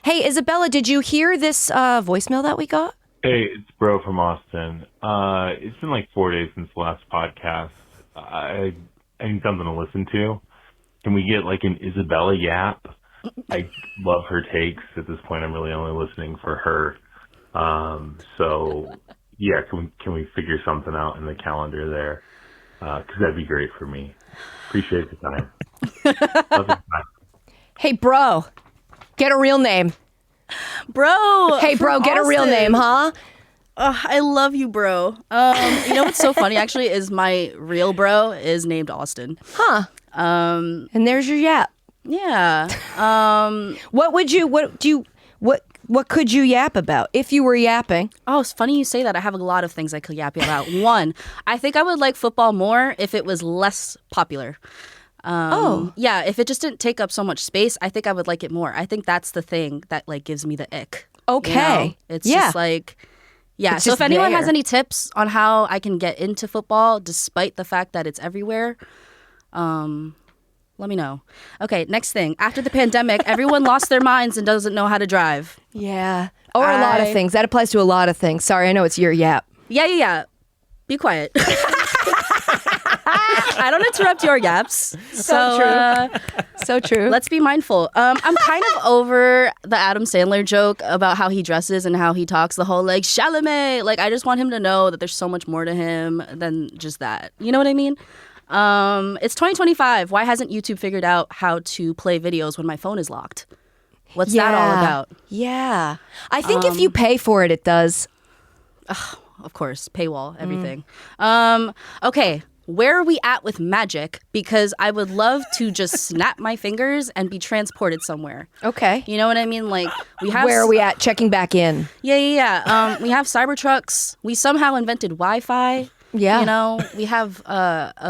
Hey, Isabella, did you hear this voicemail that we got? Hey, it's Bro from Austin. It's been like 4 days since the last podcast. I need something to listen to. Can we get like an Isabella yap? I love her takes. At this point, I'm really only listening for her. So yeah, can we figure something out in the calendar there? Because that'd be great for me. Appreciate the time. Love you. Bye. Hey, bro, get a real name. Bro. Hey, bro, get a real name, huh? I love you, bro. You know what's so funny actually is my real bro is named Austin. Huh. And there's your yap. Yeah. What could you yap about if you were yapping? Oh, it's funny you say that. I have a lot of things I could yap about. One, I think I would like football more if it was less popular. Yeah, if it just didn't take up so much space, I think I would like it more. I think that's the thing that like gives me the ick. Okay. You know? It's just like, yeah. It's So just if anyone there. has any tips on how I can get into football despite the fact that it's everywhere, let me know. Okay, next thing. After the pandemic, everyone lost their minds and doesn't know how to drive. Yeah. Or a lot of things. That applies to a lot of things. Sorry, I know it's your yap. Yeah. Be quiet. I don't interrupt your yaps. So true. So true. Let's be mindful. I'm kind of over the Adam Sandler joke about how he dresses and how he talks, the whole like Chalamet. Like, I just want him to know that there's so much more to him than just that. You know what I mean? It's 2025. Why hasn't YouTube figured out how to play videos when my phone is locked? What's that all about? Yeah. I think if you pay for it, it does. Of course, paywall, everything. Okay, where are we at with magic? Because I would love to just snap my fingers and be transported somewhere. Okay. You know what I mean? Like, we have. Where are we at? Checking back in. Yeah. We have Cybertrucks. We somehow invented Wi-Fi. Yeah. You know, we have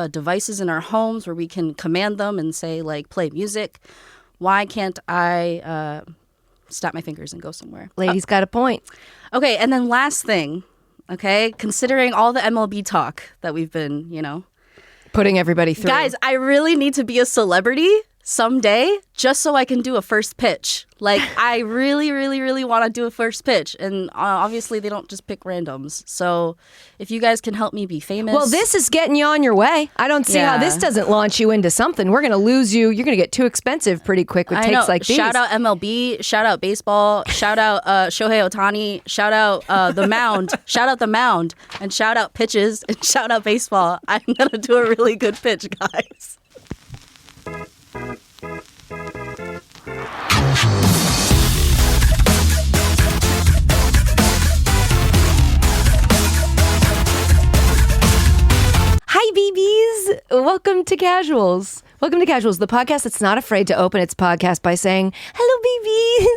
devices in our homes where we can command them and say, like, play music. Why can't I snap my fingers and go somewhere? Lady's got a point. Okay, and then last thing, okay, considering all the MLB talk that we've been, Putting everybody through. guys, I really need to be a celebrity someday just so I can do a first pitch. Like, I really, really, really want to do a first pitch. And obviously, they don't just pick randoms. So if you guys can help me be famous. Well, this is getting you on your way. I don't see how this doesn't launch you into something. We're going to lose you. You're going to get too expensive pretty quick with takes like these. Shout out MLB. Shout out baseball. Shout out Shohei Ohtani. Shout out the mound. Shout out the mound. And shout out pitches. And shout out baseball. I'm going to do a really good pitch, guys. Hi, BBs. Welcome to Casuals. Welcome to Casuals, the podcast that's not afraid to open its podcast by saying, hello,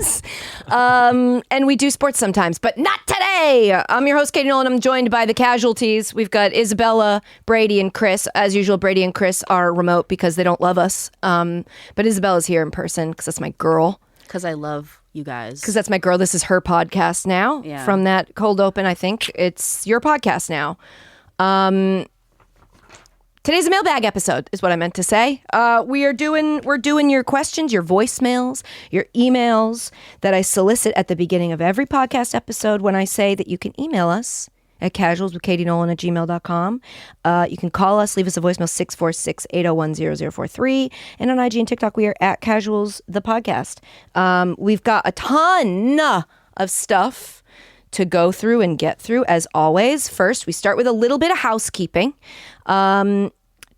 BBs. And we do sports sometimes, but not today. I'm your host, Katie Nolan. I'm joined by the casualties. We've got Isabella, Brady, and Chris. As usual, Brady and Chris are remote because they don't love us. But Isabella's here in person because that's my girl. Because I love you guys. Because that's my girl. This is her podcast now. Yeah. From that cold open, I think it's your podcast now. Today's a mailbag episode is what I meant to say. We're doing your questions, your voicemails, your emails that I solicit at the beginning of every podcast episode when I say that you can email us at casualswithkatienolan@gmail.com. You can call us, leave us a voicemail 646-801-0043. And on IG and TikTok, we are at Casuals the Podcast. We've got a ton of stuff to go through and get through, as always. First, we start with a little bit of housekeeping.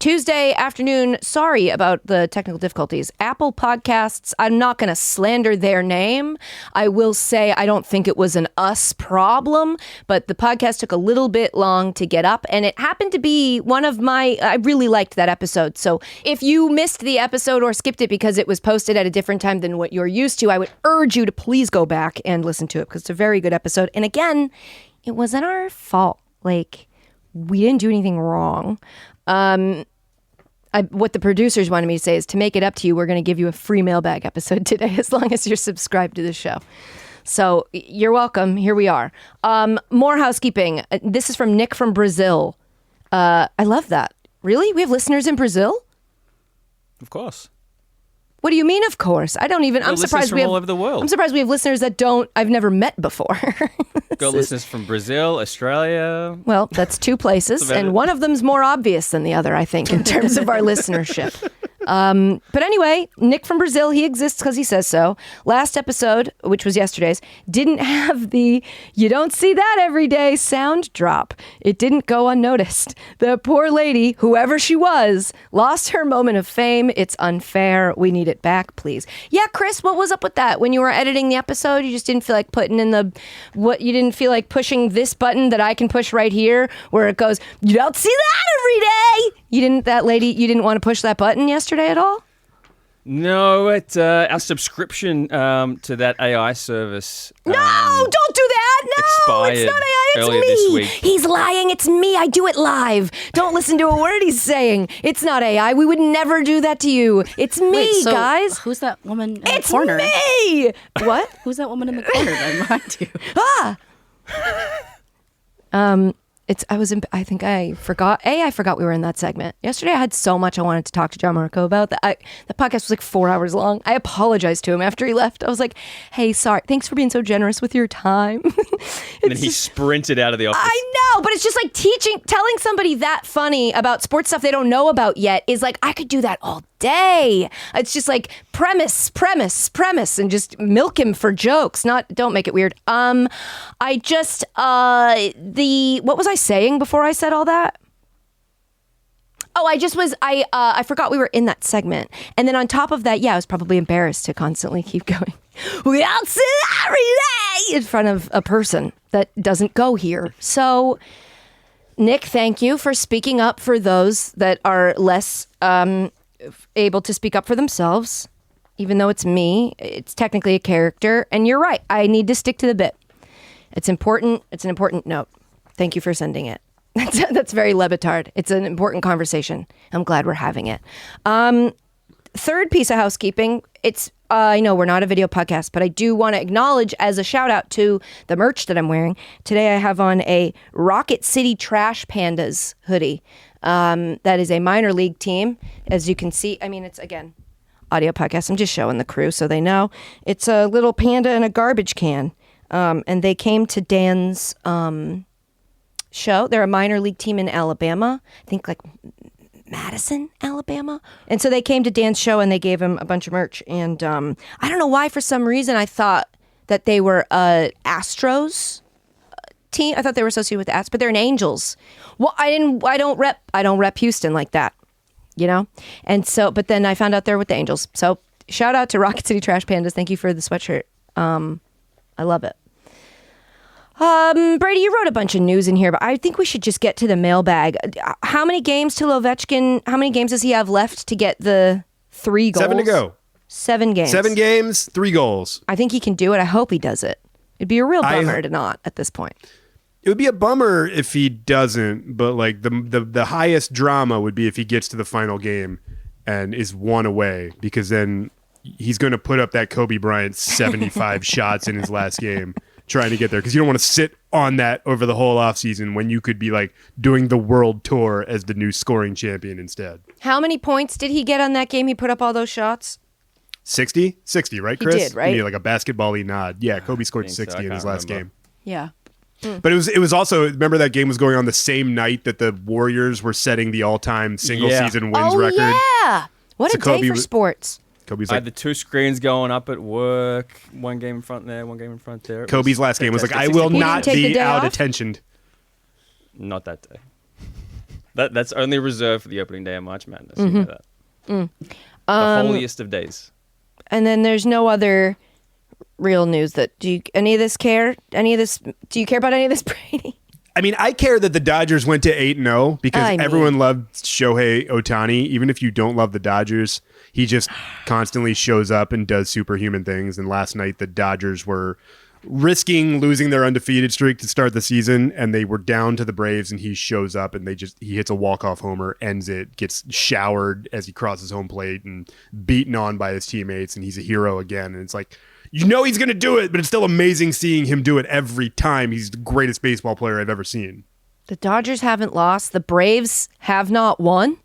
Tuesday afternoon, sorry about the technical difficulties. Apple Podcasts, I'm not going to slander their name. I will say I don't think it was an us problem, but the podcast took a little bit long to get up, and it happened to be one of I really liked that episode. So if you missed the episode or skipped it because it was posted at a different time than what you're used to, I would urge you to please go back and listen to it because it's a very good episode. And again, it wasn't our fault. Like, we didn't do anything wrong. What the producers wanted me to say is, to make it up to you, we're going to give you a free mailbag episode today as long as you're subscribed to the show. So you're welcome. Here we are. More housekeeping. This is from Nick from Brazil. I love that. Really? We have listeners in Brazil? Of course. What do you mean, of course? I don't even. I'm surprised we have all over the world. I'm surprised we have listeners that I've never met before. Got listeners from Brazil, Australia. Well, that's two places, and one of them's more obvious than the other, I think, in terms of our listenership. But anyway, Nick from Brazil, he exists because he says so. Last episode, which was yesterday's, didn't have the "you don't see that every day" sound drop. It didn't go unnoticed. The poor lady, whoever she was, lost her moment of fame. It's unfair. We need it back, please. Yeah, Chris, what was up with that? When you were editing the episode, you just didn't feel like putting in you didn't feel like pushing this button that I can push right here where it goes, "you don't see that every day." You didn't want to push that button yesterday at all? No, our subscription to that AI service. No, don't do that. No, it's not AI. It's earlier me. this week. He's lying. It's me. I do it live. Don't listen to a word he's saying. It's not AI. We would never do that to you. It's me, Wait, so guys. Who's that woman in It's the corner? me. What? Who's that woman in the corner that reminds you? I forgot. I forgot we were in that segment. Yesterday I had so much I wanted to talk to John Marco about that. The podcast was like 4 hours long. I apologized to him after he left. I was like, "Hey, sorry. Thanks for being so generous with your time." And then he sprinted out of the office. I know, but it's just like telling somebody that funny about sports stuff they don't know about yet is like, I could do that all day. It's just like premise, and just milk him for jokes. Don't make it weird. What was I saying before I said all that? Oh, I forgot we were in that segment. And then on top of that, I was probably embarrassed to constantly keep going. We don't see that every day in front of a person that doesn't go here. So, Nick, thank you for speaking up for those that are less able to speak up for themselves. Even though it's me, it's technically a character. And you're right. I need to stick to the bit. It's important. It's an important note. Thank you for sending it. That's very Le Batard. It's an important conversation. I'm glad we're having it. Third piece of housekeeping. I know we're not a video podcast, but I do want to acknowledge as a shout out to the merch that I'm wearing. Today I have on a Rocket City Trash Pandas hoodie. That is a minor league team. As you can see, it's, again, audio podcast. I'm just showing the crew so they know. It's a little panda in a garbage can. And they came to Dan's show. They're a minor league team in Alabama. I think like Madison, Alabama. And so they came to Dan's show and they gave him a bunch of merch. And I don't know why, for some reason, I thought that they were Astros team. I thought they were associated with the Astros, but they're an Angels. Well, I don't rep Houston like that, you know? And so, but then I found out they're with the Angels. So shout out to Rocket City Trash Pandas. Thank you for the sweatshirt. I love it. Brady, you wrote a bunch of news in here, but I think we should just get to the mailbag. How many games till Ovechkin? How many games does he have left to get the 3 goals? 7 to go. 7 games. 7 games, 3 goals. I think he can do it. I hope he does it. It'd be a real bummer to not at this point. It would be a bummer if he doesn't, but like the highest drama would be if he gets to the final game and is 1 away, because then he's going to put up that Kobe Bryant 75 shots in his last game trying to get there, because you don't want to sit on that over the whole offseason when you could be like doing the world tour as the new scoring champion instead. How many points did he get on that game he put up all those shots? 60, right, Chris? He did, right? You need like a basketball-y nod. Yeah, Kobe scored 60 in his last game. Yeah. But it was also, remember that game was going on the same night that the Warriors were setting the all-time single-season wins record? Yeah. What So a day Kobe for sports. Kobe's I like, had the 2 screens going up at work. 1 game in front there, 1 game in front there. Kobe's last game was like, I fantastic. will He didn't not take the be day out off? attentioned. Not that day. That's only reserved for the opening day of March Madness. You know that. The holiest of days. And then there's no other real news that do you care about any of this, Brady? I mean, I care that the Dodgers went to 8-0 because I everyone loved Shohei Ohtani. Even if you don't love the Dodgers, he just constantly shows up and does superhuman things. And last night, the Dodgers were risking losing their undefeated streak to start the season, and they were down to the Braves, and he shows up and he hits a walk-off homer, ends it, gets showered as he crosses home plate and beaten on by his teammates, and he's a hero again. And it's like, you know he's going to do it, but it's still amazing seeing him do it every time. He's the greatest baseball player I've ever seen. The Dodgers haven't lost. The Braves have not won.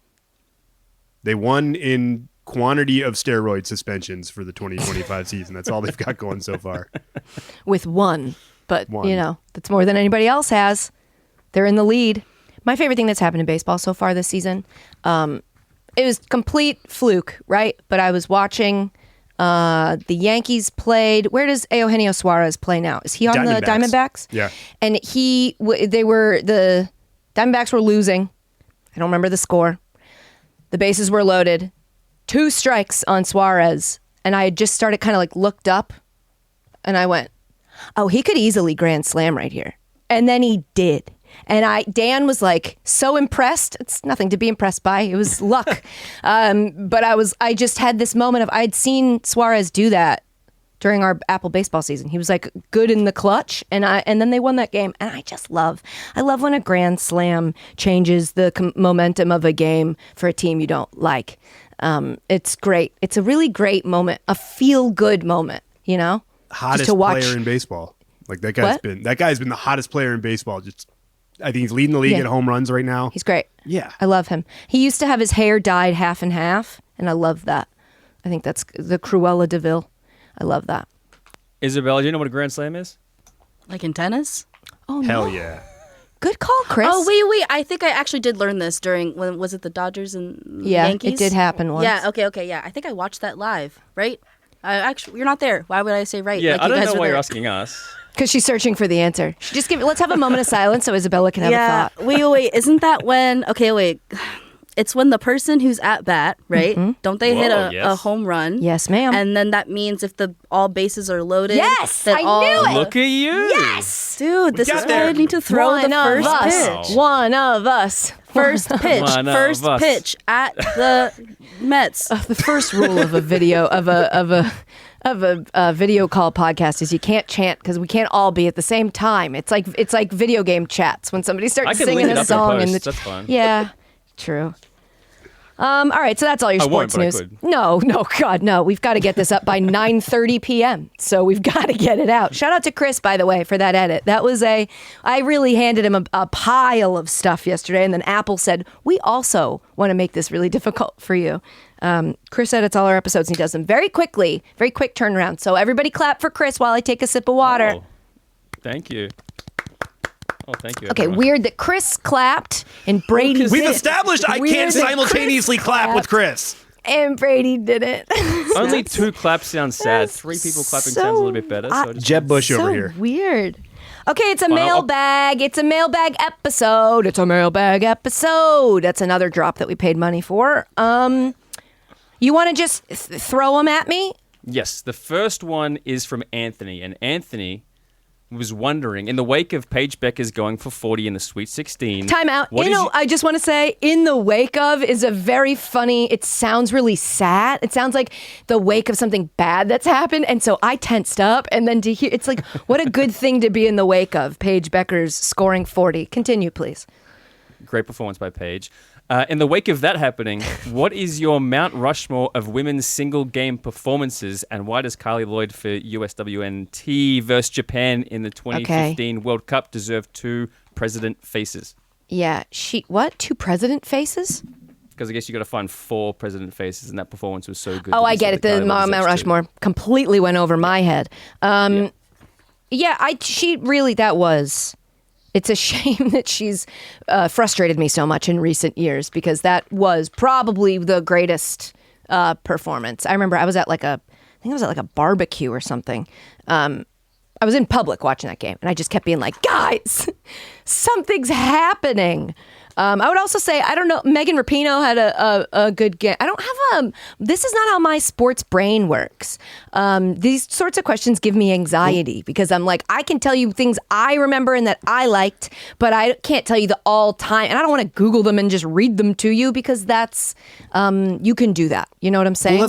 They won in quantity of steroid suspensions for the 2025 season. That's all they've got going so far. With one, but One. you know, that's more than anybody else has. They're in the lead. My favorite thing that's happened in baseball so far this season, it was complete fluke, right? But I was watching the Yankees played. Where does Eugenio Suarez play now? Is he on the Diamondbacks? Yeah. And the Diamondbacks were losing. I don't remember the score. The bases were loaded. 2 strikes on Suarez. And I had just started kind of like looked up and I went, oh, he could easily grand slam right here. And then he did. And Dan was like so impressed. It's nothing to be impressed by. It was luck. But I just had this moment of, I'd seen Suarez do that during our Apple baseball season. He was like good in the clutch, and then they won that game. And I love when a grand slam changes the momentum of a game for a team you don't like. It's great. It's a really great moment, a feel good moment, you know? Hottest to watch. player in baseball. Like that guy's been the hottest player in baseball. I think he's leading the league in home runs right now. He's great. Yeah. I love him. He used to have his hair dyed half and half, and I love that. I think that's the Cruella de Vil. I love that. Isabella, do you know what a grand slam is? Like in tennis? Oh, no. Hell yeah. Good call, Chris. Oh, wait. I think I actually did learn this when was it the Dodgers and Yankees? It did happen once. Yeah, okay, yeah. I think I watched that live, right? Actually, you're not there. Why would I say right? Yeah, like I don't know why there. you're asking us. Because she's searching for the answer. Let's have a moment of silence so Isabella can have a thought. Wait. Isn't that when? Okay, wait. It's when the person who's at bat, right? Mm-hmm. Don't they hit a yes. home run? Yes, ma'am. And then that means if all bases are loaded. Yes, then I knew it. Look at you. Yes! Dude, this got is why there. I need to throw One the of first us. pitch. One of us. First pitch. One of First us. pitch at the Mets. The first rule of a video of a video call podcast is you can't chant because we can't all be at the same time. It's like video game chats when somebody I starts can singing link it a up song in in the post. That's fine. Yeah, true. All right, so that's all your I won't, sports but I news. could. No, God, no. We've got to get this up by 9:30 p.m. So we've got to get it out. Shout out to Chris, by the way, for that edit. I really handed him a pile of stuff yesterday, and then Apple said, we also want to make this really difficult for you. Chris edits all our episodes, and he does them very quickly, very quick turnaround. So everybody clap for Chris while I take a sip of water. Oh, thank you. Oh, thank you. Okay, everyone. weird that Chris clapped and Brady We've didn't. established I Weird can't that simultaneously Chris clap with Chris. and Brady didn't. Only 2 claps sound sad. That's 3 people clapping so sounds a little bit better. So just Jeb Bush so over here. weird. Okay, it's a I'll- mailbag. It's a mailbag episode. It's a mailbag episode. That's another drop that we paid money for. You want to just throw them at me? Yes, the first one is from Anthony, and Anthony was wondering, in the wake of Paige Becker's going for 40 in the Sweet 16. Time out. I just want to say, in the wake of is a very funny, it sounds really sad. It sounds like the wake of something bad that's happened. And so I tensed up. And then to hear, it's like, what a good thing to be in the wake of Paige Becker's scoring 40. Continue, please. Great performance by Paige. In the wake of that happening, what is your Mount Rushmore of women's single game performances, and why does Carly Lloyd for USWNT versus Japan in the 2015 World Cup deserve 2 president faces? Yeah. 2 president faces? Because I guess you got to find 4 president faces, and that performance was so good. Oh, that I you get said it. that The Carly Mount deserves 2. Rushmore completely went over my head. She really, that was... It's a shame that she's frustrated me so much in recent years because that was probably the greatest performance. I remember I was at I think I was at a barbecue or something. I was in public watching that game and I just kept being like, guys, something's happening. I would also say, I don't know, Megan Rapinoe had a good game. I don't have this is not how my sports brain works. These sorts of questions give me anxiety because I'm like, I can tell you things I remember and that I liked, but I can't tell you the all time. And I don't want to Google them and just read them to you because that's, you can do that. You know what I'm saying? Well,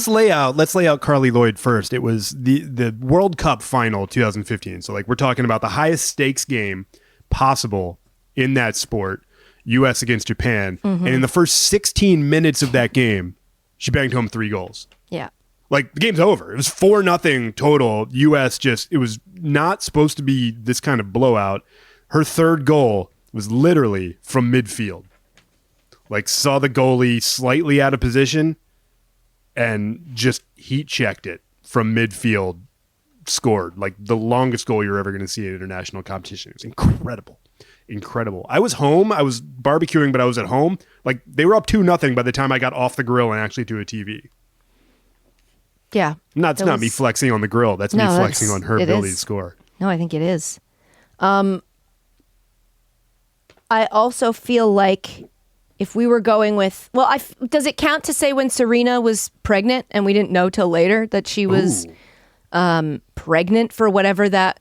let's lay out Carly Lloyd first. It was the World Cup final 2015. So we're talking about the highest stakes game possible in that sport. U.S. against Japan. And in the first 16 minutes of that game, she banged home 3 goals. Yeah. The game's over. It was 4-0 total. U.S. it was not supposed to be this kind of blowout. Her 3rd goal was literally from midfield. Saw the goalie slightly out of position and just heat checked it from midfield, scored like the longest goal you're ever going to see in international competition. It was incredible. I was home. I was barbecuing, but I was at home. Like they were up 2-0 by the time I got off the grill and actually to a TV. Yeah. That's not me flexing on the grill. That's me flexing on her ability to score. No, I think it is. I also feel like if we were going with, does it count to say when Serena was pregnant and we didn't know till later that she was pregnant for whatever that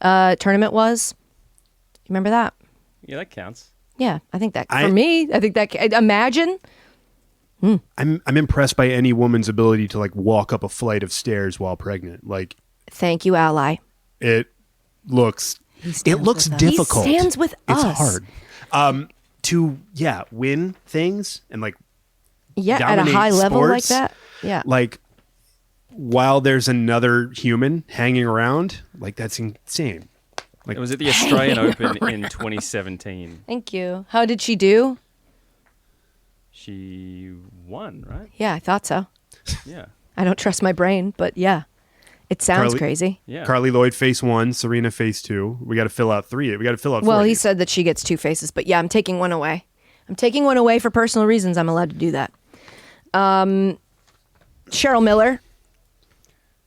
tournament was? You remember that? Yeah, that counts. Yeah, I think that for me, I think that imagine. I'm impressed by any woman's ability to like walk up a flight of stairs while pregnant. Like, thank you, ally. It looks difficult. He stands with us. It's hard. To win things and like at a high level like that. Yeah. Like while there's another human hanging around, like that's insane. Like it was at the Australian Open in 2017. Thank you. How did she do? She won, right? Yeah, I thought so. Yeah. I don't trust my brain, but yeah. It sounds crazy. Yeah. Carly Lloyd face 1, Serena face 2. We got to fill out 3. We got to fill out 4. Well, he said that she gets 2 faces, but yeah, I'm taking one away. I'm taking one away for personal reasons. I'm allowed to do that. Cheryl Miller.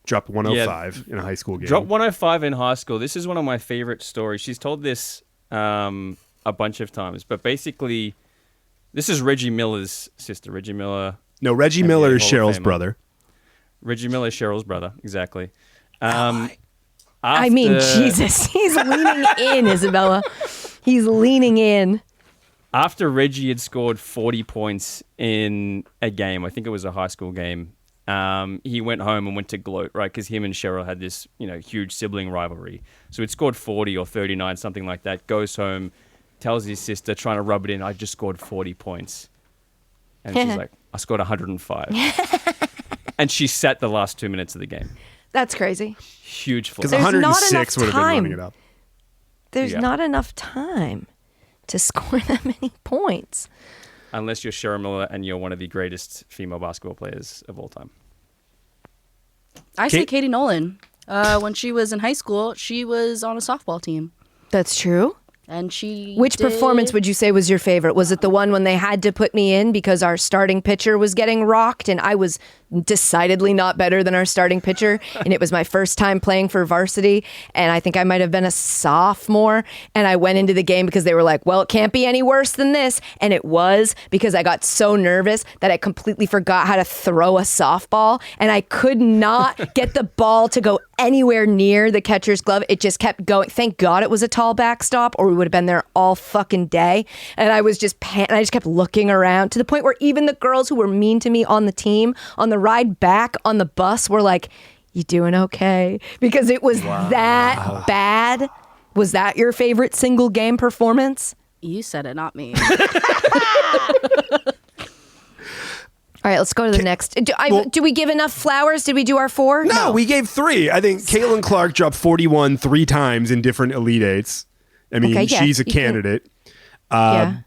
Dropped 105 in a high school game. Dropped 105 in high school. This is one of my favorite stories. She's told this a bunch of times, but basically, this is Reggie Miller's sister. Reggie Miller. No, Reggie Miller is Cheryl's brother. Reggie Miller is Cheryl's brother, exactly. I mean, Jesus, he's leaning in, Isabella. He's leaning in. After Reggie had scored 40 points in a game, I think it was a high school game, he went home and went to gloat, right? Because him and Cheryl had this, huge sibling rivalry. So he'd scored 40 or 39, something like that. Goes home, tells his sister, trying to rub it in, I just scored 40 points. And she's like, I scored 105. And she sat the last 2 minutes of the game. That's crazy. Huge flaw. Because 106 would have been running it up. There's not enough time to score that many points. Unless you're Cheryl Miller and you're one of the greatest female basketball players of all time. I say Katie Nolan. When she was in high school, she was on a softball team. That's true. And she Which performance would you say was your favorite? Was it the one when they had to put me in because our starting pitcher was getting rocked and I was decidedly not better than our starting pitcher and it was my first time playing for varsity and I think I might have been a sophomore and I went into the game because they were like, well, it can't be any worse than this, and it was because I got so nervous that I completely forgot how to throw a softball and I could not get the ball to go anywhere near the catcher's glove. It just kept going. Thank God it was a tall backstop or we would have been there all fucking day. And I was just I just kept looking around to the point where even the girls who were mean to me on the team, on the ride back on the bus, were like, you doing okay? Because it was that bad. Was that your favorite single game performance? You said it, not me. All right, let's go to the next. Do we give enough flowers? Did we do our 4? No, we gave 3. I think Caitlin Clark dropped 41 3 times in different Elite Eights. I mean, she's a candidate. Yeah.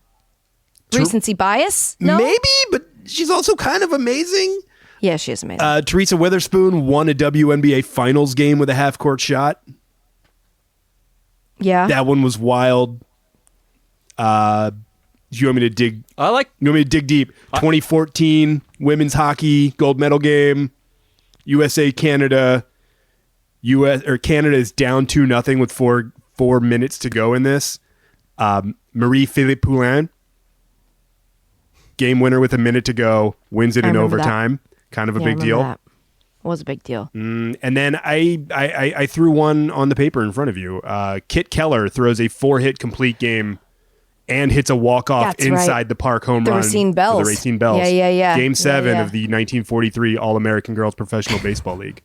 Recency bias? No? Maybe, but she's also kind of amazing. Yeah, she is amazing. Teresa Witherspoon won a WNBA Finals game with a half-court shot. Yeah. That one was wild. Do you want me to dig? You want me to dig deep? 2014 women's hockey gold medal game. USA Canada. Canada is down 2-0 with 4 minutes to go in this. Marie-Philippe Poulin, game winner with a minute to go, wins it in overtime. Kind of a big deal. That. It was a big deal. And then I threw one on the paper in front of you. Kit Keller throws a 4-hit complete game and hits a walk-off inside the park home run. Racine Bells. For the Racine Bells. Yeah. Game 7 of the 1943 All-American Girls Professional Baseball League.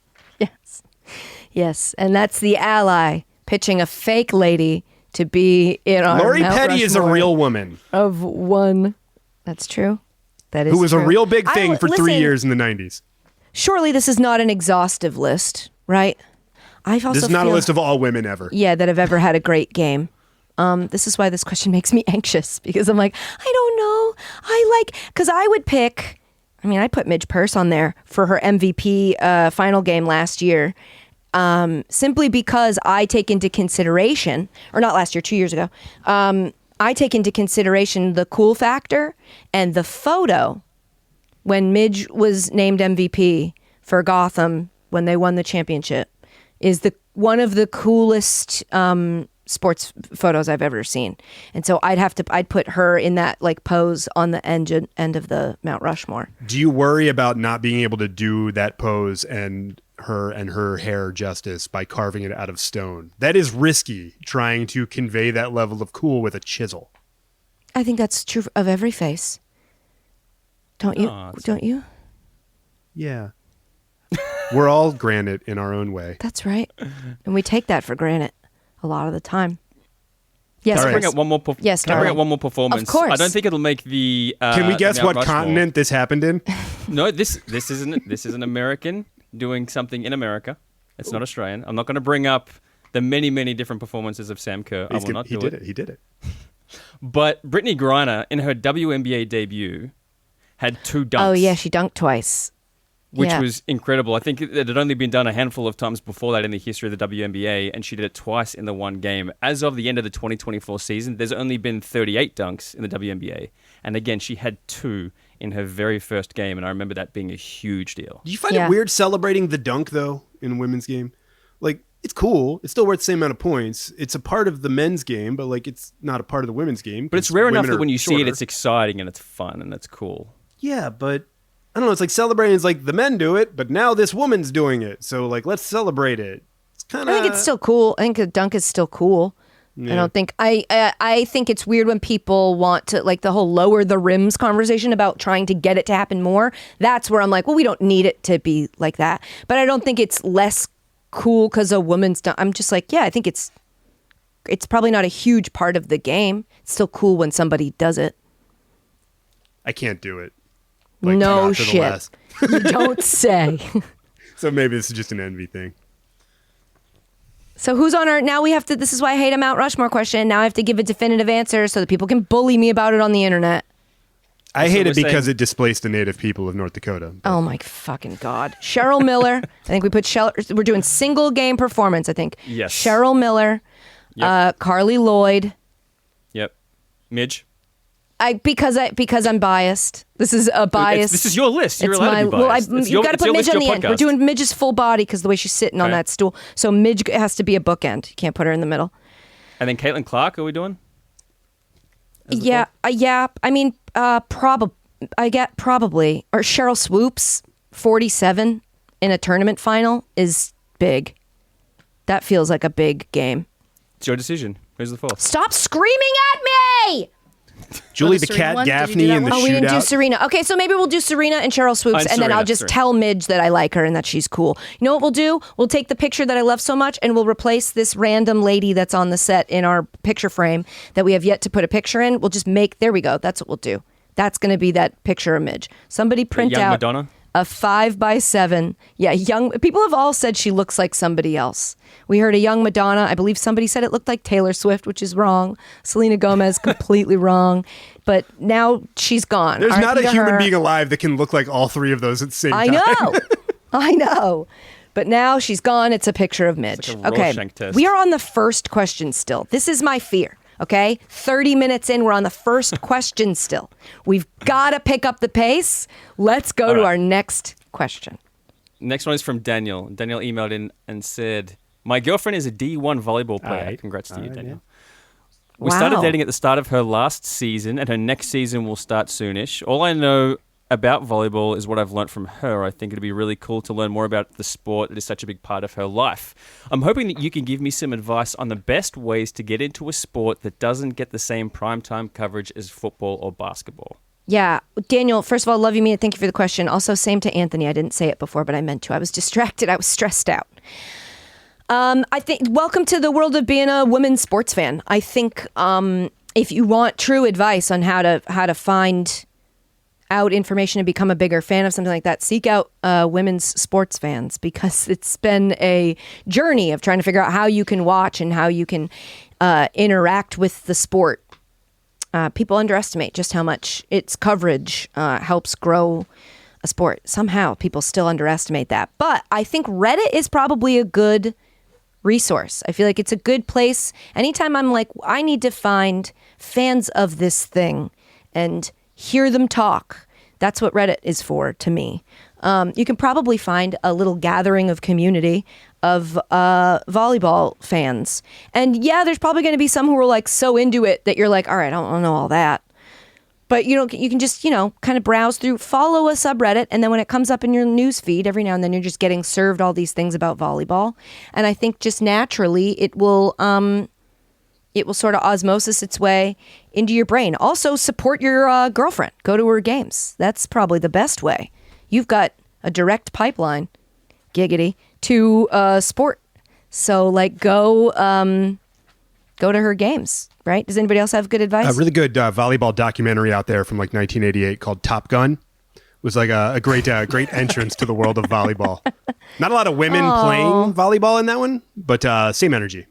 Yes. And that's the ally pitching a fake lady to be in our Lori Mount Petty is a Rushmore real woman. of one. That's true. That is who was true. a real big thing for 3 years in the 90s. Surely this is not an exhaustive list, right? This is not a list of all women ever. Yeah, that have ever had a great game. This is why this question makes me anxious because I'm like, I don't know. Because I would pick I mean, I put Midge Purce on there for her MVP final game last year, simply because I take into consideration, or not last year, 2 years ago, I take into consideration the cool factor and the photo when Midge was named MVP for Gotham when they won the championship is one of the coolest sports photos I've ever seen. And so I'd put her in that like pose on the end of the Mount Rushmore. Do you worry about not being able to do that pose and her hair justice by carving it out of stone? That is risky, trying to convey that level of cool with a chisel. I think that's true of every face. Don't you? Don't you? Yeah. We're all granite in our own way. That's right. And we take that for granted a lot of the time. Yes, Can I bring up one more? Yes, Can I bring up one more performance? Of course. I don't think it'll make the. Can we guess Mount what Rushmore. continent this happened in? No, this isn't. This is an American doing something in America. It's not Australian. I'm not going to bring up the many different performances of Sam Kerr. I will not do it. He did it. But Brittany Griner in her WNBA debut had 2 dunks. Oh yeah, she dunked twice. Which Yeah. was incredible. I think it had only been done a handful of times before that in the history of the WNBA, and she did it twice in the one game. As of the end of the 2024 season, there's only been 38 dunks in the WNBA. And again, she had 2 in her very first game, and I remember that being a huge deal. Do you find Yeah. it weird celebrating the dunk, though, in a women's game? Like, it's cool. It's still worth the same amount of points. It's a part of the men's game, but, like, it's not a part of the women's game. But it's 'cause rare enough women that are when you see it, shorter. it's exciting and it's fun and it's cool. Yeah, but I don't know. It's like celebrating is like the men do it, but now this woman's doing it. So, like, let's celebrate it. It's kind I of. think it's still cool. I think a dunk is still cool. Yeah. I don't think I think it's weird when people want to like the whole lower the rims conversation about trying to get it to happen more. That's where I'm like, well, we don't need it to be like that. But I don't think it's less cool because a woman's dunk. I'm just like, yeah, I think it's probably not a huge part of the game. It's still cool when somebody does it. I can't do it. No not to the shit. last. You don't say. So maybe this is just an envy thing. So who's on our, now we have to, this is why I hate a Mount Rushmore question. Now I have to give a definitive answer so that people can bully me about it on the internet. I hate we're it because saying- it displaced the native people of North Dakota. Oh my fucking God. Cheryl Miller. I think we put we're doing single game performance, I think. Yes. Cheryl Miller, Yep. Carly Lloyd. Yep. Midge? Because I'm biased. This is a bias. This is your list. You're It's allowed to be well, biased. It's you've got to it's put your Midge list, on the your end. We're podcast. doing Midge's full body because the way she's sitting on Okay. that stool. So Midge has to be a bookend. You can't put her in the middle. And then Caitlin Clark, are we doing? Yeah, yeah. I mean, probably. I get probably or Cheryl Swoops 47 in a tournament final is big. That feels like a big game. It's your decision. Who's the fourth? Stop screaming at me! Julie the the Serena Cat one? Did you Gaffney do that in the one? Oh, we didn't do shootout. Serena. Okay, so maybe we'll do Serena and Cheryl Swoops, And and then Serena, I'll just Serena. tell Midge that I like her and that she's cool. You know what we'll do? We'll take the picture that I love so much, and we'll replace this random lady that's on the set in our picture frame that we have yet to put a picture in. We'll just make, there we go. That's what we'll do. That's going to be that picture of Midge. Somebody print young out Madonna? a 5x7. Yeah, young. People have all said she looks like somebody else. We heard a young Madonna. I believe somebody said it looked like Taylor Swift, which is wrong. Selena Gomez, completely wrong. But now she's gone. There's not RIP a to human her. being alive that can look like all three of those at the same I time. know. I know. But now she's gone. It's a picture of Midge. like a Okay. Rorschach test. We are on the first question still. This is my fear. Okay. 30 minutes in, we're on the first question still. We've got to pick up the pace. Let's go to right. our next question. Next one is from Daniel. Daniel emailed in and said, "My girlfriend is a D1 volleyball player." Alright. Congrats to you, Alright, Daniel. yeah. We started Wow. dating at the start of her last season, and her next season will start soonish. All I know about volleyball is what I've learnt from her. I think it'd be really cool to learn more about the sport that is such a big part of her life. I'm hoping that you can give me some advice on the best ways to get into a sport that doesn't get the same primetime coverage as football or basketball. Yeah. Daniel, first of all, love you, Mina. Thank you for the question. Also, same to Anthony. I didn't say it before, but I meant to. I was distracted. I was stressed out. I think welcome to the world of being a women's sports fan. I think if you want true advice on how to find out information and become a bigger fan of something like that, seek out women's sports fans, because it's been a journey of trying to figure out how you can watch and how you can interact with the sport. People underestimate just how much its coverage helps grow a sport. Somehow people still underestimate that. But I think Reddit is probably a good resource. I feel like it's a good place. Anytime I'm like, I need to find fans of this thing and hear them talk. That's what Reddit is for to me. You can probably find a little gathering of community of volleyball fans. And yeah, there's probably going to be some who are like so into it that you're like, all right, I don't know all that. But you can just, kind of browse through, follow a subreddit, and then when it comes up in your news feed, every now and then you're just getting served all these things about volleyball. And I think just naturally it will sort of osmosis its way into your brain. Also, support your girlfriend. Go to her games. That's probably the best way. You've got a direct pipeline, giggity, to sport. So go to her games, right? Does anybody else have good advice? A really good volleyball documentary out there from 1988 called Top Gun. It was like a great entrance to the world of volleyball. Not a lot of women playing volleyball in that one, but same energy.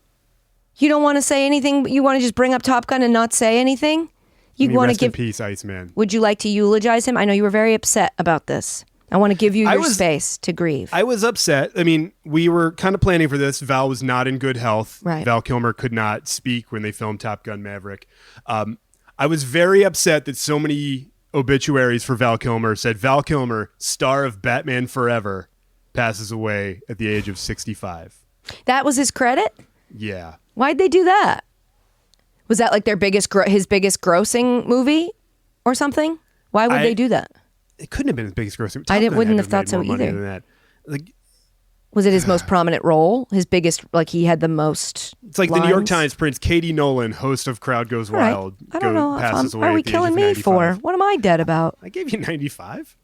You don't want to say anything? You want to just bring up Top Gun and not say anything? You want to give in peace, Iceman. Would you like to eulogize him? I know you were very upset about this. I want to give you your space to grieve. I was upset. I mean, we were kind of planning for this. Val was not in good health. Right. Val Kilmer could not speak when they filmed Top Gun Maverick. I was very upset that so many obituaries for Val Kilmer said Val Kilmer, star of Batman Forever, passes away at the age of 65. That was his credit? Yeah. Why'd they do that? Was that like their his biggest grossing movie or something? Why would they do that? It couldn't have been his biggest grossing. Wouldn't have thought so either. Was it his most prominent role? His biggest, he had the most. It's like lines? The New York Times prints Katie Nolan, host of Crowd Goes Wild, I don't know. passes away. Are we killing me for? What am I dead about? I gave you 95.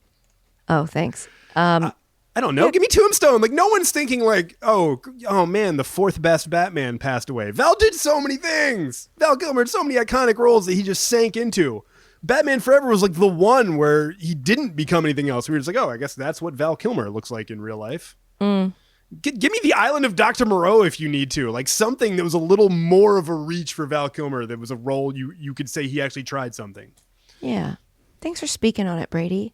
Oh, thanks. I don't know. Give me Tombstone. No one's thinking oh man, the fourth best Batman passed away. Val did so many things. Val Kilmer had so many iconic roles that he just sank into. Batman Forever was the one where he didn't become anything else. We were just I guess that's what Val Kilmer looks like in real life. Mm. Give me the Island of Dr. Moreau if you need to. Something that was a little more of a reach for Val Kilmer. That was a role you could say he actually tried something. Yeah. Thanks for speaking on it, Brady.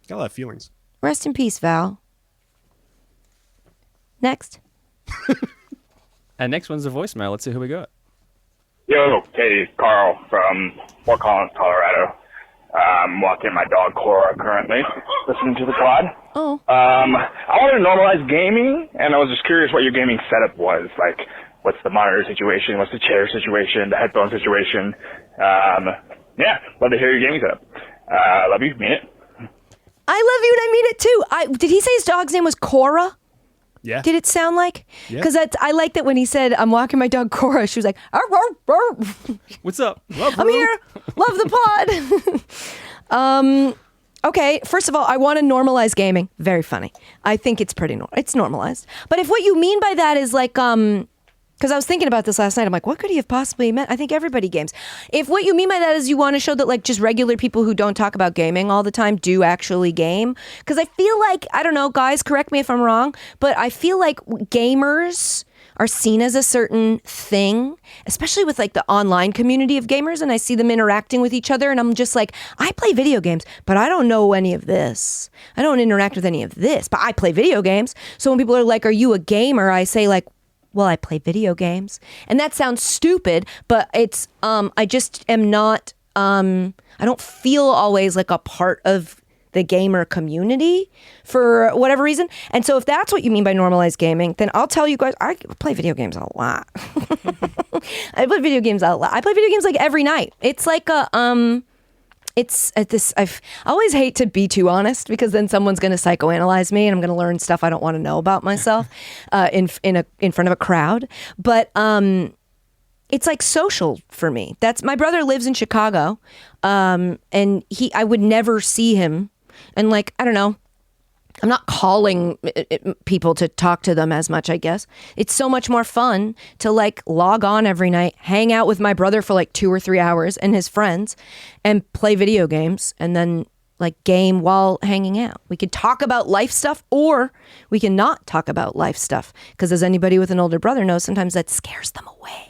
Got a lot of feelings. Rest in peace, Val. Next. And next one's a voicemail. Let's see who we got. Yo, hey, Carl from Fort Collins, Colorado. I'm walking my dog Cora currently, listening to the pod. Oh. I want to normalize gaming, and I was just curious what your gaming setup was. What's the monitor situation? What's the chair situation? The headphone situation? Yeah, love to hear your gaming setup. Love you, mean it. I love you and I mean it too. Did he say his dog's name was Cora? Yeah. Did it sound like? Because I like that when he said, I'm walking my dog Cora, she was like, arr, arr, arr. What's up? I'm here. Love the pod. Okay, first of all, I want to normalize gaming. Very funny. I think it's it's normalized. But if what you mean by that is because I was thinking about this last night. I'm like, what could he have possibly meant? I think everybody games. If what you mean by that is you want to show that just regular people who don't talk about gaming all the time do actually game. Because I feel I don't know, guys, correct me if I'm wrong, but I feel like gamers are seen as a certain thing, especially with the online community of gamers, and I see them interacting with each other, and I'm just I play video games, but I don't know any of this. I don't interact with any of this, but I play video games. So when people are like, are you a gamer? I say well, I play video games. And that sounds stupid, but it's, I just am not, I don't feel always like a part of the gamer community for whatever reason. And so if that's what you mean by normalized gaming, then I'll tell you guys, I play video games a lot. I play video games a lot. I play video games every night. It's it's at this. I always hate to be too honest because then someone's going to psychoanalyze me and I'm going to learn stuff I don't want to know about myself in front of a crowd. But it's social for me. My brother lives in Chicago, and I would never see him, and I don't know. I'm not calling people to talk to them as much, I guess. It's so much more fun to log on every night, hang out with my brother for 2 or 3 hours and his friends and play video games and then game while hanging out. We could talk about life stuff or we can not talk about life stuff because as anybody with an older brother knows, sometimes that scares them away.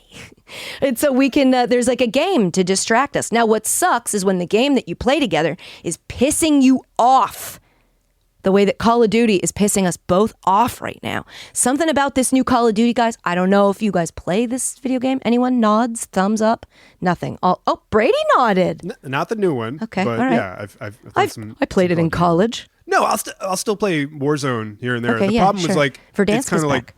And so we can, there's a game to distract us. Now, what sucks is when the game that you play together is pissing you off the way that Call of Duty is pissing us both off right now. Something about this new Call of Duty, guys. I don't know if you guys play this video game. Anyone nods, thumbs up, nothing. Oh, Brady nodded. Not the new one. Okay, but all right. yeah, I played it in college. No, I'll still play Warzone here and there. Okay, the yeah, problem sure. is like For dance it's kind of back.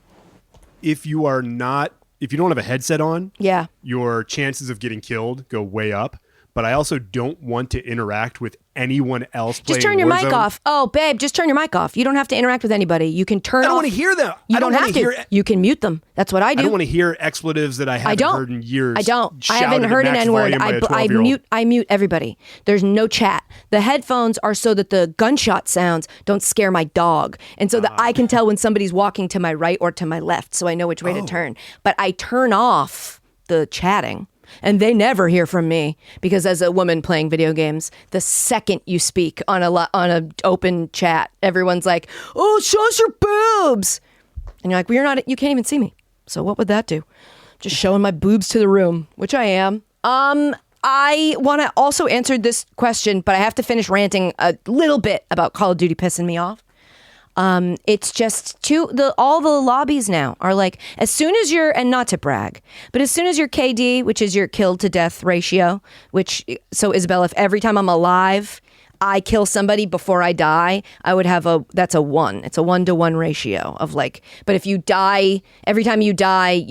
like if you don't have a headset on, Yeah. your chances of getting killed go way up. But I also don't want to interact with anyone else playing Just turn your Warzone. mic off. Oh, babe, just turn your mic off. You don't have to interact with anybody. You can turn I don't off. want to hear them. You I don't have wanna to. hear- You can mute them. That's what I do. I don't want to hear expletives that I haven't don't. heard in years. I don't. I shouted haven't at heard an max N-word. volume by a I 12-year-old. mute everybody. There's no chat. The headphones are so that the gunshot sounds don't scare my dog. And so that I can tell when somebody's walking to my right or to my left, so I know which way to turn. But I turn off the chatting. And they never hear from me because as a woman playing video games, the second you speak on a open chat, everyone's like, "Oh, show us your boobs," and you're like, "Well, you can't even see me. So what would that do? Just showing my boobs to the room," which I am. I want to also answer this question, but I have to finish ranting a little bit about Call of Duty pissing me off. It's just all the lobbies now are like, as soon as and not to brag, but as soon as your KD, which is your kill to death ratio, so Isabel, if every time I'm alive, I kill somebody before I die, I would have that's a 1. It's a 1-to-1 ratio of like, but if you die, every time you die,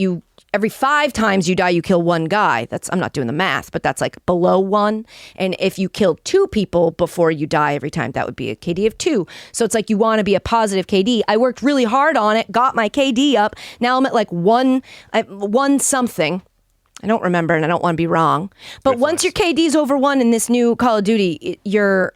every 5 times you die, you kill 1 guy. I'm not doing the math, but that's like below 1. And if you kill 2 people before you die every time, that would be a KD of 2. So it's like you want to be a positive KD. I worked really hard on it, got my KD up. Now I'm at like 1 something. I don't remember and I don't want to be wrong. But once your KD's over 1 in this new Call of Duty, your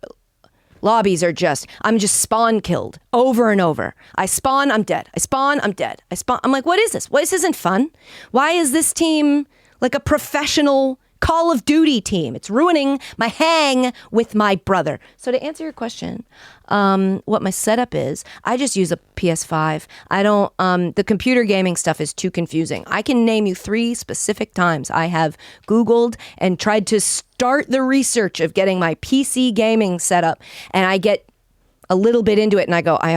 lobbies are I'm just spawn killed over and over. I spawn, I'm dead. I spawn, I'm dead. I spawn. I'm like, what is this? This isn't fun. Why is this team like a professional Call of Duty team? It's ruining my hang with my brother. So to answer your question, what my setup is, I just use a PS5. I don't, the computer gaming stuff is too confusing. I can name you 3 specific times I have Googled and tried to start the research of getting my PC gaming set up, and I get a little bit into it and I go, I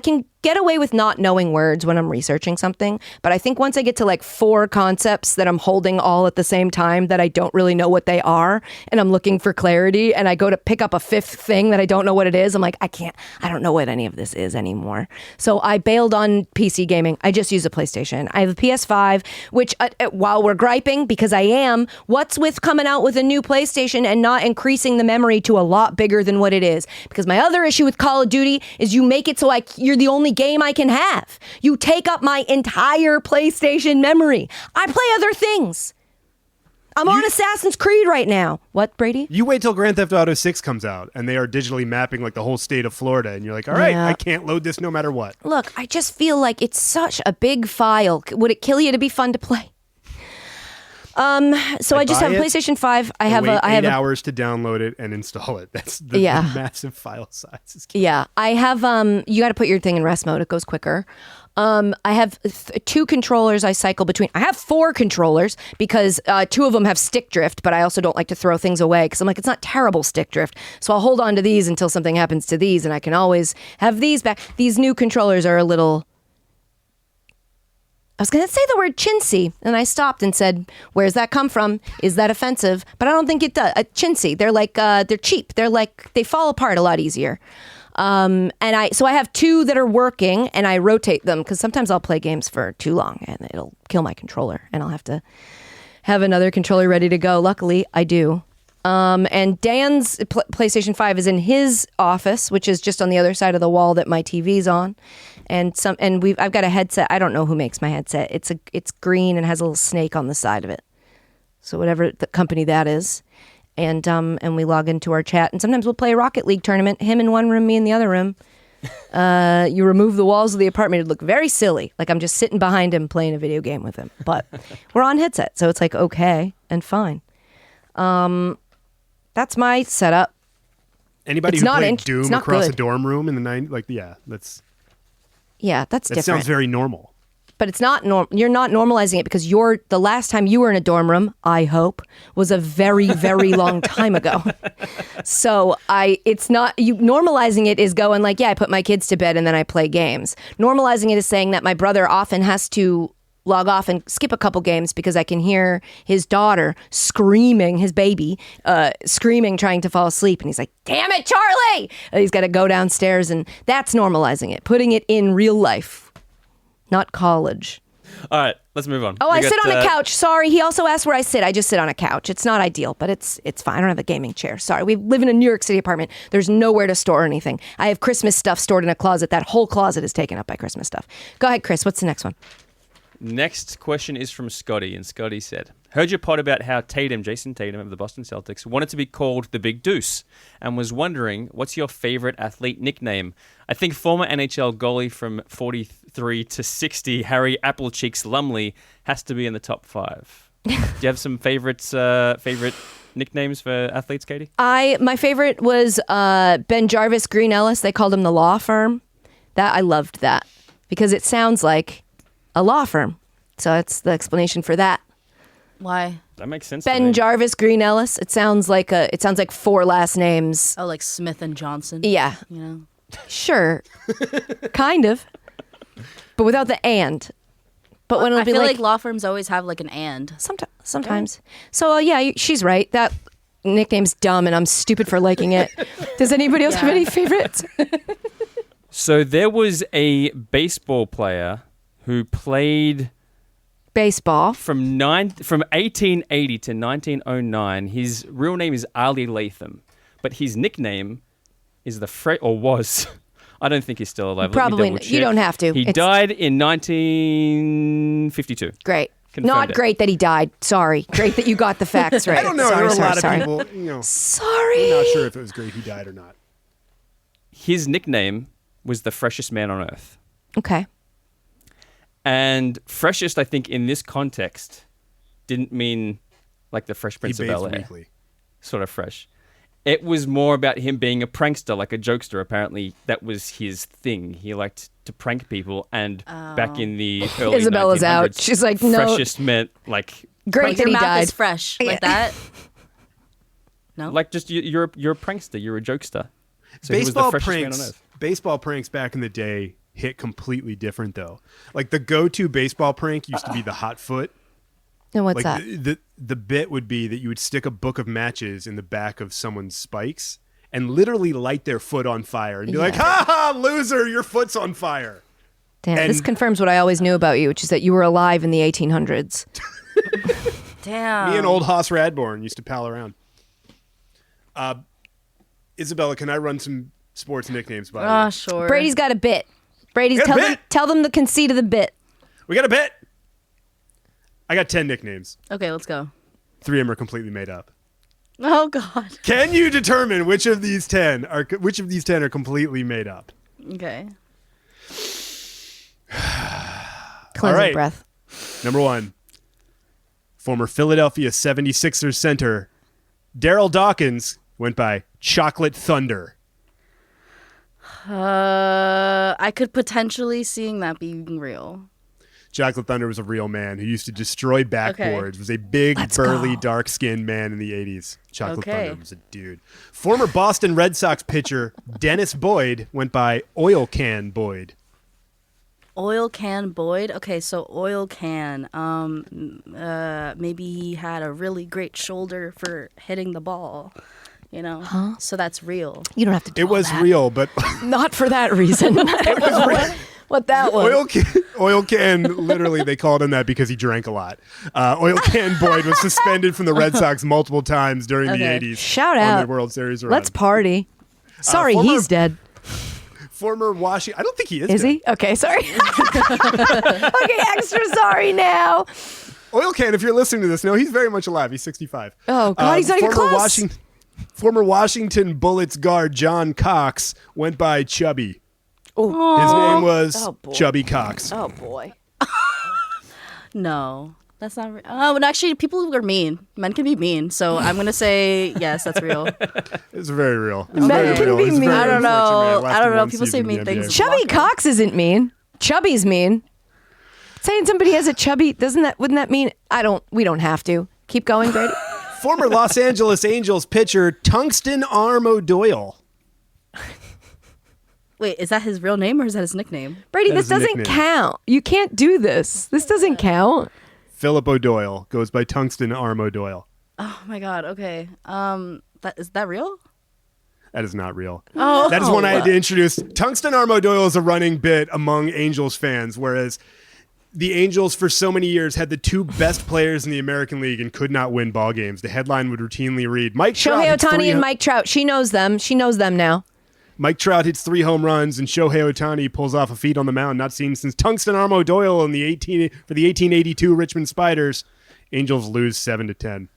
can get away with not knowing words when I'm researching something, but I think once I get to like 4 concepts that I'm holding all at the same time that I don't really know what they are, and I'm looking for clarity, and I go to pick up a 5th thing that I don't know what it is, I'm like, I don't know what any of this is anymore. So I bailed on PC gaming. I just use a PlayStation. I have a PS5, which while we're griping, because what's with coming out with a new PlayStation and not increasing the memory to a lot bigger than what it is? Because my other issue with Call of Duty is you make it so you're the only game I can have. You take up my entire PlayStation memory. I play other things. I'm on Assassin's Creed right now. What, Brady? You wait till Grand Theft Auto 6 comes out and they are digitally mapping like the whole state of Florida, and you're like, all right, Yeah. I can't load this no matter what. Look, I just feel like it's such a big file. Would it kill you to be fun to play? So I just have a PlayStation 5. I have 8 hours to download it and install it. That's the massive file size. Yeah, I have. You got to put your thing in rest mode. It goes quicker. I have 2 controllers I cycle between. I have 4 controllers because 2 of them have stick drift, but I also don't like to throw things away because I'm like, it's not terrible stick drift. So I'll hold on to these until something happens to these, and I can always have these back. These new controllers are a little... I was going to say the word chintzy, and I stopped and said, where's that come from? Is that offensive? But I don't think it does. Chintzy. They're like, they're cheap. They're like, they fall apart a lot easier. So I have 2 that are working, and I rotate them because sometimes I'll play games for too long and it'll kill my controller and I'll have to have another controller ready to go. Luckily I do. And Dan's PlayStation 5 is in his office, which is just on the other side of the wall that my TV's on. And I've got a headset. I don't know who makes my headset. It's green and has a little snake on the side of it. So whatever the company that is. And we log into our chat, and sometimes we'll play a Rocket League tournament, him in one room, me in the other room. You remove the walls of the apartment, it'd look very silly. Like I'm just sitting behind him playing a video game with him. But we're on headset, so it's like okay and fine. That's my setup. Anybody It's who not played in- Doom it's not across good. a dorm room in the 90s, like, yeah, that's Yeah, that's that different. sounds very normal. but it's not you're not normalizing it because the last time you were in a dorm room, I hope, was a very, very long time ago. So it's not, you normalizing it is going like, yeah, I put my kids to bed and then I play games. Normalizing it is saying that my brother often has to log off and skip a couple games because I can hear his daughter screaming, his baby, screaming, trying to fall asleep. And he's like, damn it, Charlie! And he's got to go downstairs, and that's normalizing it, putting it in real life, not college. All right, let's move on. Oh, I sit on a couch. Sorry. He also asked where I sit. I just sit on a couch. It's not ideal, but it's fine. I don't have a gaming chair. Sorry. We live in a New York City apartment. There's nowhere to store anything. I have Christmas stuff stored in a closet. That whole closet is taken up by Christmas stuff. Go ahead, Chris. What's the next one? Next question is from Scotty, and Scotty said, heard your pod about how Jason Tatum of the Boston Celtics wanted to be called the Big Deuce and was wondering, what's your favorite athlete nickname? I think former NHL goalie from 43 to 60, Harry Applecheeks Lumley, has to be in the top 5. Do you have some favorite nicknames for athletes, Katie? My favorite was Ben Jarvis Green Ellis. They called him the law firm. I loved that because it sounds like a law firm. So that's the explanation for that. Why? That makes sense. Ben Jarvis Green Ellis. It sounds like 4 last names. Oh, like Smith and Johnson. Yeah. You know. Sure. Kind of. But without the and. But when it'll I be feel like law firms always have like an and. Sometimes. So yeah, she's right. That nickname's dumb and I'm stupid for liking it. Does anybody else have any favorites? So there was a baseball player who played baseball from 1880 to 1909. His real name is Ali Latham, but his nickname is was. I don't think he's still alive. Probably you don't have to. He died in 1952. Great. Confirmed Not it. Great that he died. Sorry. Great that you got the facts right. I don't know. Sorry, there were a lot sorry. of people. Sorry. I'm not sure if it was great he died or not. His nickname was the freshest man on earth. Okay. And freshest, I think, in this context, didn't mean like the Fresh Prince of Bel-Air. Weekly. Sort of fresh. It was more about him being a prankster, like a jokester. Apparently, that was his thing. He liked to prank people. And back in the early Isabella's 1900s, out. She's like, no. Freshest meant like... Great Like that your he mouth died. is fresh. Like that? No? Like just you're a prankster. You're a jokester. So he was the freshest man on earth. Baseball pranks back in the day hit completely different though. Like the go-to baseball prank used to be the hot foot. And what's like that? The bit would be that you would stick a book of matches in the back of someone's spikes and literally light their foot on fire and be like, "Ha ha, loser, your foot's on fire." Damn, and- this confirms what I always knew about you, which is that you were alive in the 1800s. Damn. Me and old Hoss Radborn used to pal around. Isabella, can I run some sports nicknames by you? Sure. Brady's got a bit. Brady's Got a bit? tell them the conceit of the bit. We got a bit. I got 10 nicknames. Okay, let's go. 3 of them are completely made up. Oh God. Can you determine which of these 10 are completely made up? Okay. Cleansing right. breath. Number 1, former Philadelphia 76ers center Daryl Dawkins went by Chocolate Thunder. I could potentially seeing that being real. Chocolate Thunder was a real man who used to destroy backboards, was a big, burly, dark-skinned man in the 80s. Chocolate Thunder was a dude. Former Boston Red Sox pitcher Dennis Boyd went by Oil Can Boyd. Oil Can Boyd. Okay, so Oil Can. Maybe he had a really great shoulder for hitting the ball. You know, so that's real. You don't have to do It all was that. real, but Not for that reason. I don't know what that was. Oil Can, literally, they called him that because he drank a lot. Oil Can Boyd was suspended from the Red Sox multiple times during the 80s. Shout on out. their World Series run. Let's party. Sorry, former- he's dead. Former Washington... I don't think he is Is dead. he? Okay, sorry. Okay, extra sorry now. Oil Can, if you're listening to this, no, he's very much alive. He's 65. Oh, God, he's not even close. Former Washington Bullets guard John Cox went by Chubby. Oh. His name was Oh, boy. Chubby Cox. Oh, boy. No, that's not real. Oh, but actually, people are mean. Men can be mean. So I'm gonna say yes, that's real. It's very real. It's Men very can real. be He's a mean. very I don't unfortunate man. know. Lasted I don't know. one People say season in mean the things. NBA. Chubby Cox isn't mean. Chubby's mean. Saying somebody has a chubby, wouldn't that mean we don't have to. Keep going, Brady. Former Los Angeles Angels pitcher Tungsten Arm O'Doyle. Wait, is that his real name or is that his nickname? Brady, That this is a doesn't nickname. count. You can't do this. This doesn't count. Philip O'Doyle goes by Tungsten Arm O'Doyle. Oh my god. Okay. Is that real? That is not real. Oh, That is one I had to introduce. Tungsten Arm O'Doyle is a running bit among Angels fans, whereas the Angels for so many years had the two best players in the American League and could not win ball games. The headline would routinely read, Mike Trout Shohei hits Ohtani and Mike Trout. She knows them. She knows them now. Mike Trout hits 3 home runs, and Shohei Ohtani pulls off a feat on the mound not seen since Tungsten Arm O'Doyle for the 1882 Richmond Spiders. Angels lose 7-10.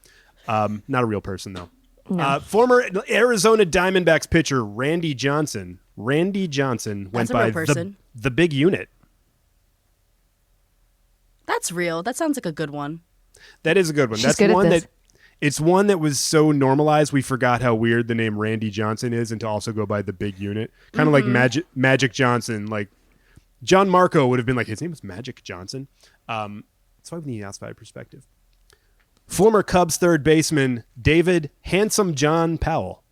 Not a real person, though. No. Former Arizona Diamondbacks pitcher Randy Johnson. Randy Johnson went That's a by real person. the big unit. That's real. That sounds like a good one. That is a good one. She's That's good at one this. that it's one that was so normalized we forgot how weird the name Randy Johnson is, and to also go by the big unit. Kind of like Magic Johnson. Like John Marco would have been like, his name was Magic Johnson. That's why we need outside perspective. Former Cubs third baseman David Handsome John Powell.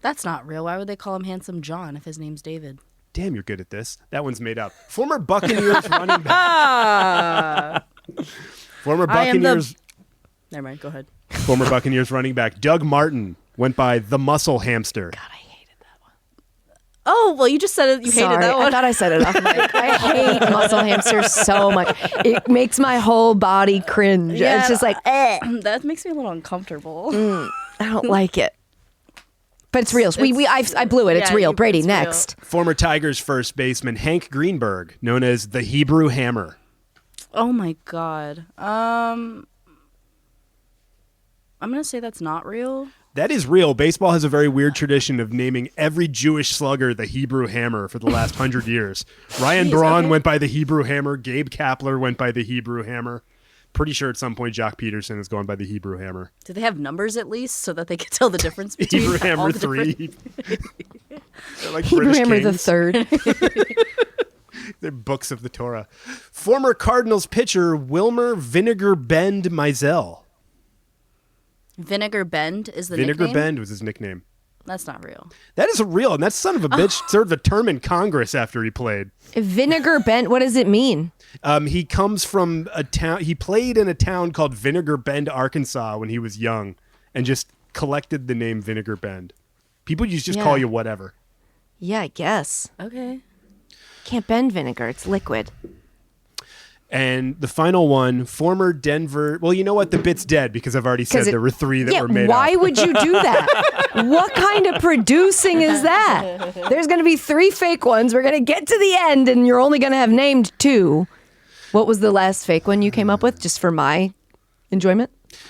That's not real. Why would they call him Handsome John if his name's David? Damn, you're good at this. That one's made up. Former Buccaneers running back. Former I am the- Buccaneers. Never mind. Go ahead. Former Buccaneers running back Doug Martin went by the Muscle Hamster. God, I hated that one. Oh, well, you just said it. You hated that I one. thought I said it off mic. I hate muscle hamsters so much. It makes my whole body cringe. Yeah. It's just like, That makes me a little uncomfortable. I don't like it. But it's real. I blew it. It's yeah, real. you- Brady, it's real. next. Former Tigers first baseman Hank Greenberg, known as the Hebrew Hammer. Oh my god. I'm gonna say that's not real. That is real. Baseball has a very weird tradition of naming every Jewish slugger the Hebrew Hammer for the last 100 years. Ryan Jeez, Braun okay. went by the Hebrew Hammer. Gabe Kapler went by the Hebrew Hammer. Pretty sure at some point Jock Peterson is going by the Hebrew Hammer. Do they have numbers at least so that they can tell the difference between Hebrew all Hammer the different- 3. They're like Hebrew British Hammer the kings. third. They're books of the Torah. Former Cardinals pitcher Wilmer Vinegar Bend Mizell. Vinegar Bend is the Vinegar nickname? Bend was his nickname. That's not real. That is real, and that son of a bitch served a term in Congress after he played. Vinegar Bend, what does it mean? He comes from a town. He played in a town called Vinegar Bend, Arkansas, when he was young, and just collected the name Vinegar Bend. People used to just Yeah. call you whatever. Yeah, I guess. Okay. Can't bend vinegar. It's liquid. And the final one, former Denver. Well, you know what? The bit's dead because I've already said there were 3 that were made why up. would you do that? What kind of producing is that? There's going to be 3 fake ones. We're going to get to the end, and you're only going to have named 2. What was the last fake one you came up with, just for my enjoyment?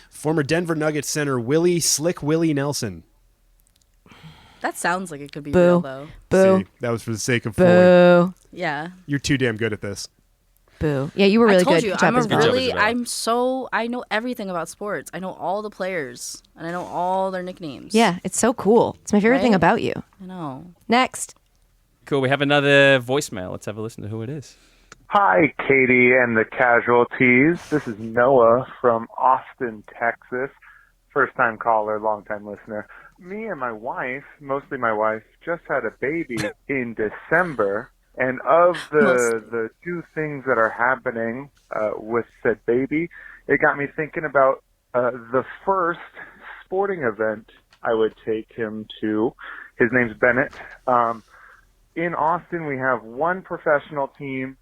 Former Denver Nuggets center Slick Willie Nelson. That sounds like it could be Boo. real though. Boo. See, that was for the sake of fooling. Boo. Yeah. You're too damn good at this. Boo. Yeah, you were really I told good. you, Good job, I'm a Isabel. job, really, Isabel. I know everything about sports. I know all the players and I know all their nicknames. Yeah, it's so cool. It's my favorite thing Right? about you. I know. Next. Cool. We have another voicemail. Let's have a listen to who it is. Hi, Katie and the Casualties. This is Noah from Austin, Texas. First-time caller, long-time listener. Me and my wife, mostly my wife, just had a baby in December. And of the 2 things that are happening with said baby, it got me thinking about the first sporting event I would take him to. His name's Bennett. In Austin, we have one professional team,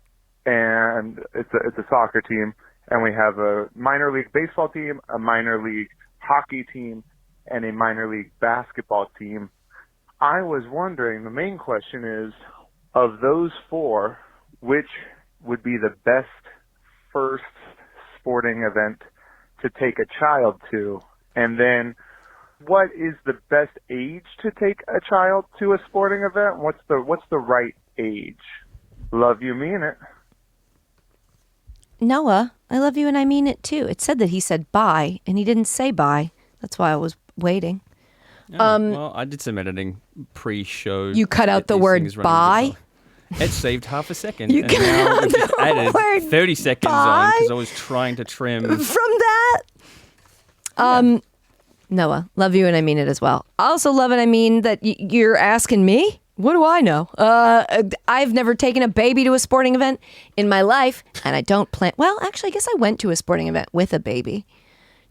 and it's a soccer team, and we have a minor league baseball team, a minor league hockey team, and a minor league basketball team. I was wondering, the main question is, of those 4, which would be the best first sporting event to take a child to? And then what is the best age to take a child to a sporting event? What's the right age? Love you, mean it. Noah, I love you and I mean it too. It said that he said bye, and he didn't say bye. That's why I was waiting. Well, I did some editing pre-show. You cut to out get the these word things running bye? as well. It saved half a second. You and now we've just got the added word 30 seconds on because I was trying to trim. From that. Noah, love you and I mean it as well. I also love it. I mean that you're asking me. What do I know? I've never taken a baby to a sporting event in my life, and I don't plan. Well, actually, I guess I went to a sporting event with a baby.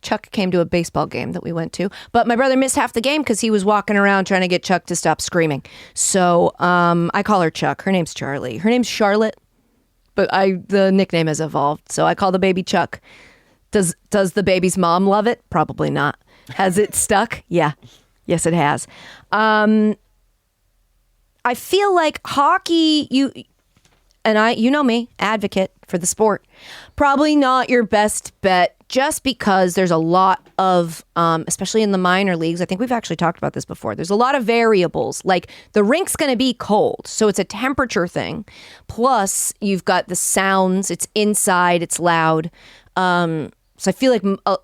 Chuck came to a baseball game that we went to, but my brother missed half the game because he was walking around trying to get Chuck to stop screaming. So I call her Chuck. Her name's Charlie. Her name's Charlotte, but the nickname has evolved, so I call the baby Chuck. Does the baby's mom love it? Probably not. Has it stuck? Yeah. Yes, it has. I feel like hockey, you know me, advocate for the sport. Probably not your best bet just because there's a lot of, especially in the minor leagues, I think we've actually talked about this before. There's a lot of variables. Like the rink's going to be cold, so it's a temperature thing. Plus, you've got the sounds. It's inside. It's loud. So I feel like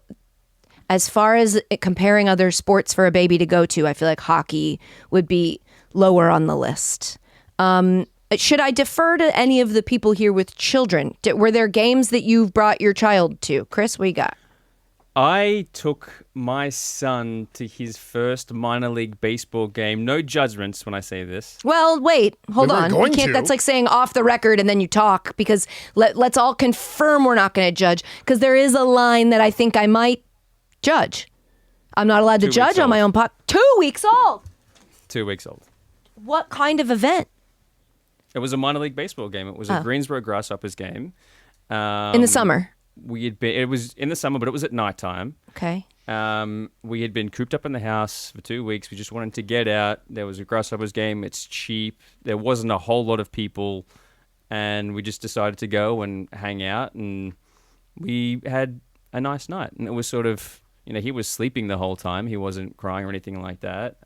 as far as comparing other sports for a baby to go to, I feel like hockey would be lower on the list. Should I defer to any of the people here with children? Were there games that you've brought your child to? Chris, what you got? I took my son to his first minor league baseball game. No judgments when I say this. Well, wait, hold on. going You can't. to. That's like saying off the record and then you talk because let's all confirm we're not going to judge because there is a line that I think I might judge. I'm not allowed to 2 judge weeks on my old. own 2 weeks old. 2 weeks old. What kind of event? It was a minor league baseball game. It was a Greensboro Grasshoppers game. In the summer. It was in the summer, but it was at nighttime. Okay. We had been cooped up in the house for 2 weeks. We just wanted to get out. There was a Grasshoppers game. It's cheap. There wasn't a whole lot of people. And we just decided to go and hang out. And we had a nice night. And it was sort of, he was sleeping the whole time. He wasn't crying or anything like that.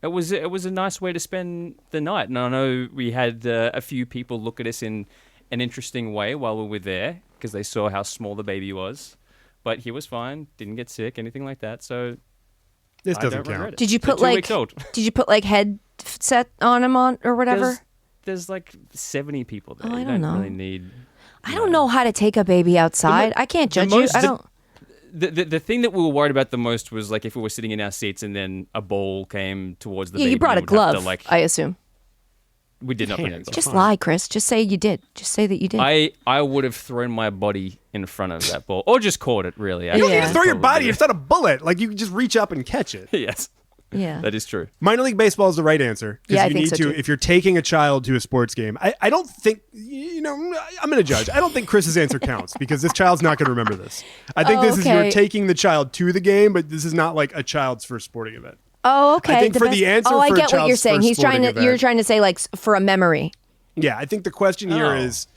It was a nice way to spend the night. And I know we had a few people look at us in an interesting way while we were there because they saw how small the baby was. But he was fine, didn't get sick, anything like that. So This I doesn't don't regret count. it. Did you They're put 2 weeks old. Did you put headset on him or whatever? There's like 70 people there. Oh, I You don't know. really need. I don't know how to take a baby outside. I can't judge you. I don't. The thing that we were worried about the most was like if we were sitting in our seats and then a ball came towards the Yeah, baby. you brought a we would have glove, to, like, I assume. we did not bring a glove. Just lie, Chris. Just say you did. Just say that you did. I would have thrown my body in front of that ball or just caught it. Really, You don't need Yeah. to throw your body. It's not a bullet. Like you can just reach up and catch it. Yes, yeah. that is true. Minor league baseball is the right answer. 'Cause Yeah, I you think need so, to. too. If you're taking a child to a sports game, I don't think, I'm going to judge. I don't think Chris's answer counts because this child's not going to remember this. I think this is okay. you're taking the child to the game, but this is not like a child's first sporting event. Oh, okay. I think for the answer Oh, I for a get what you're child's saying. first He's trying to. sporting You're event- trying to say for a memory. Yeah, I think the question here Oh. is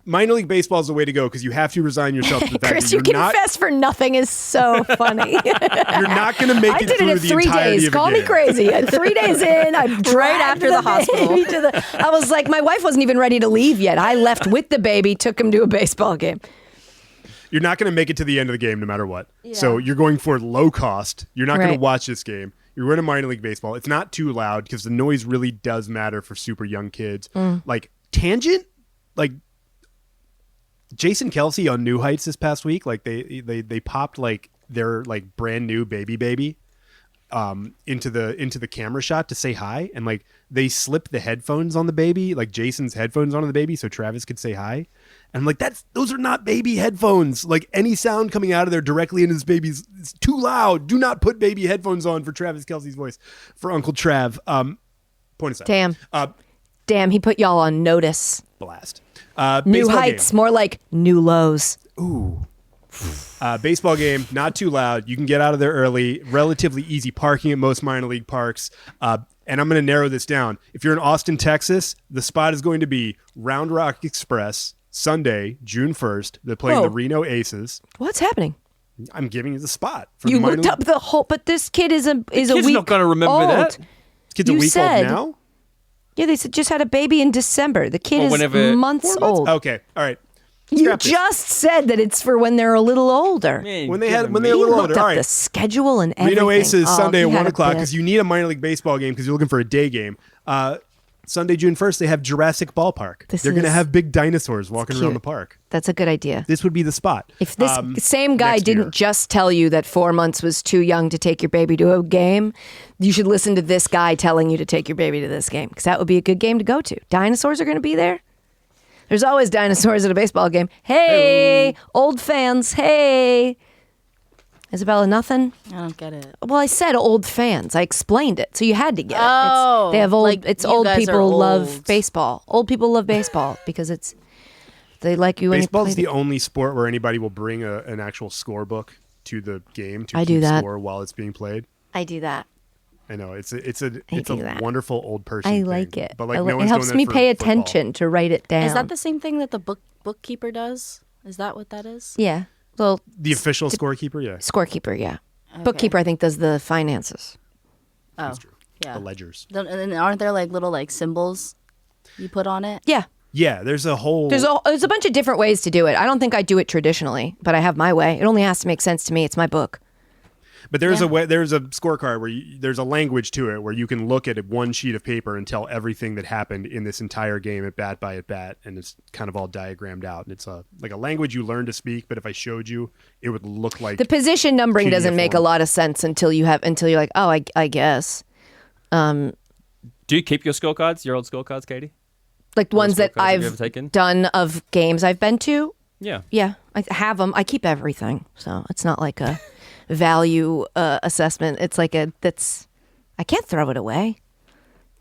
minor league baseball is the way to go because you have to resign yourself to the fact Chris, that you you're not, confess for nothing is so funny. you're not going to make I it did through it in the 3 entirety days. of a Call me game. crazy. 3 days in, I Right after the hospital. I was like, my wife wasn't even ready to leave yet. I left with the baby, took him to a baseball game. You're not going to make it to the end of the game no matter what. So you're going for low cost. You're not going Right. to watch this game. You're in a minor league baseball. It's not too loud because the noise really does matter for super young kids. Like tangent, like Jason Kelsey on New Heights this past week. Like they popped like their like brand new baby into the camera shot to say hi, and like they slipped the headphones on the baby, like Jason's headphones onto the baby so Travis could say hi. And I'm like, those are not baby headphones. Like any sound coming out of there directly into this baby's, it's too loud. Do not put baby headphones on for Travis Kelsey's voice, for Uncle Trav. Point aside. Damn. Damn, he put y'all on notice. Blast. New Baseball heights, game. more like new lows. Baseball game, not too loud. You can get out of there early. Relatively easy parking at most minor league parks. And I'm going to narrow this down. If you're in Austin, Texas, the spot is going to be Round Rock Express, Sunday, June 1st. They're playing Whoa. the Reno Aces. What's happening? I'm giving you the spot. For You the minor looked up the whole, but this kid is a Kid's week not going to remember old. that. Kid's a you week said- old now? Yeah, they just had a baby in December. The kid Or is whenever- months old. Okay, all right. You Scrap this. just said that it's for when they're a little older. Man, When they're He a little older. looked up All right. the schedule and everything. Reno Aces Oh, Sunday he at had 1 a o'clock bit. because you need a minor league baseball game because you're looking for a day game. Sunday, June 1st, they have Jurassic Ballpark. They're going to have big dinosaurs walking around the park. That's a good idea. This would be the spot. If this same guy didn't just tell you that 4 months was too young to take your baby to a game, you should listen to this guy telling you to take your baby to this game, because that would be a good game to go to. Dinosaurs are going to be there. There's always dinosaurs at a baseball game. Hey, old fans. Hey. Isabella, nothing? I don't get it. Well, I said old fans. I explained it, so you had to get it. Oh, They have old. like It's you old guys are people love old. baseball. Old people love baseball because they like you when you play. Baseball's the only sport where anybody will bring an actual scorebook to the game to I do keep that. score while it's being played. I do that. I know it's a do that. wonderful old person. I thing. like it. But like I no it one's helps doing me that pay for football. attention to write it down. Is that the same thing that the bookkeeper does? Is that what that is? Yeah. Well, The official scorekeeper, yeah, scorekeeper. Yeah. Okay. Bookkeeper, I think, does the finances. Oh, that's true. yeah. The ledgers. And then aren't there like little like symbols you put on it? Yeah. Yeah, there's a whole. There's a bunch of different ways to do it. I don't think I do it traditionally, but I have my way. It only has to make sense to me. It's my book. But there's a way. There's a scorecard where there's a language to it where you can look at one sheet of paper and tell everything that happened in this entire game at bat by at bat, and it's kind of all diagrammed out. And it's like a language you learn to speak. But if I showed you, it would look like The position numbering PDF doesn't make a form. lot of sense until you're like, oh, I guess. Do you keep your scorecards, your old scorecards, Katie? Like the ones that scorecards have you ever I've taken? done of games I've been to. Yeah. Yeah, I have them. I keep everything, so it's not like a value assessment. It's like I can't throw it away.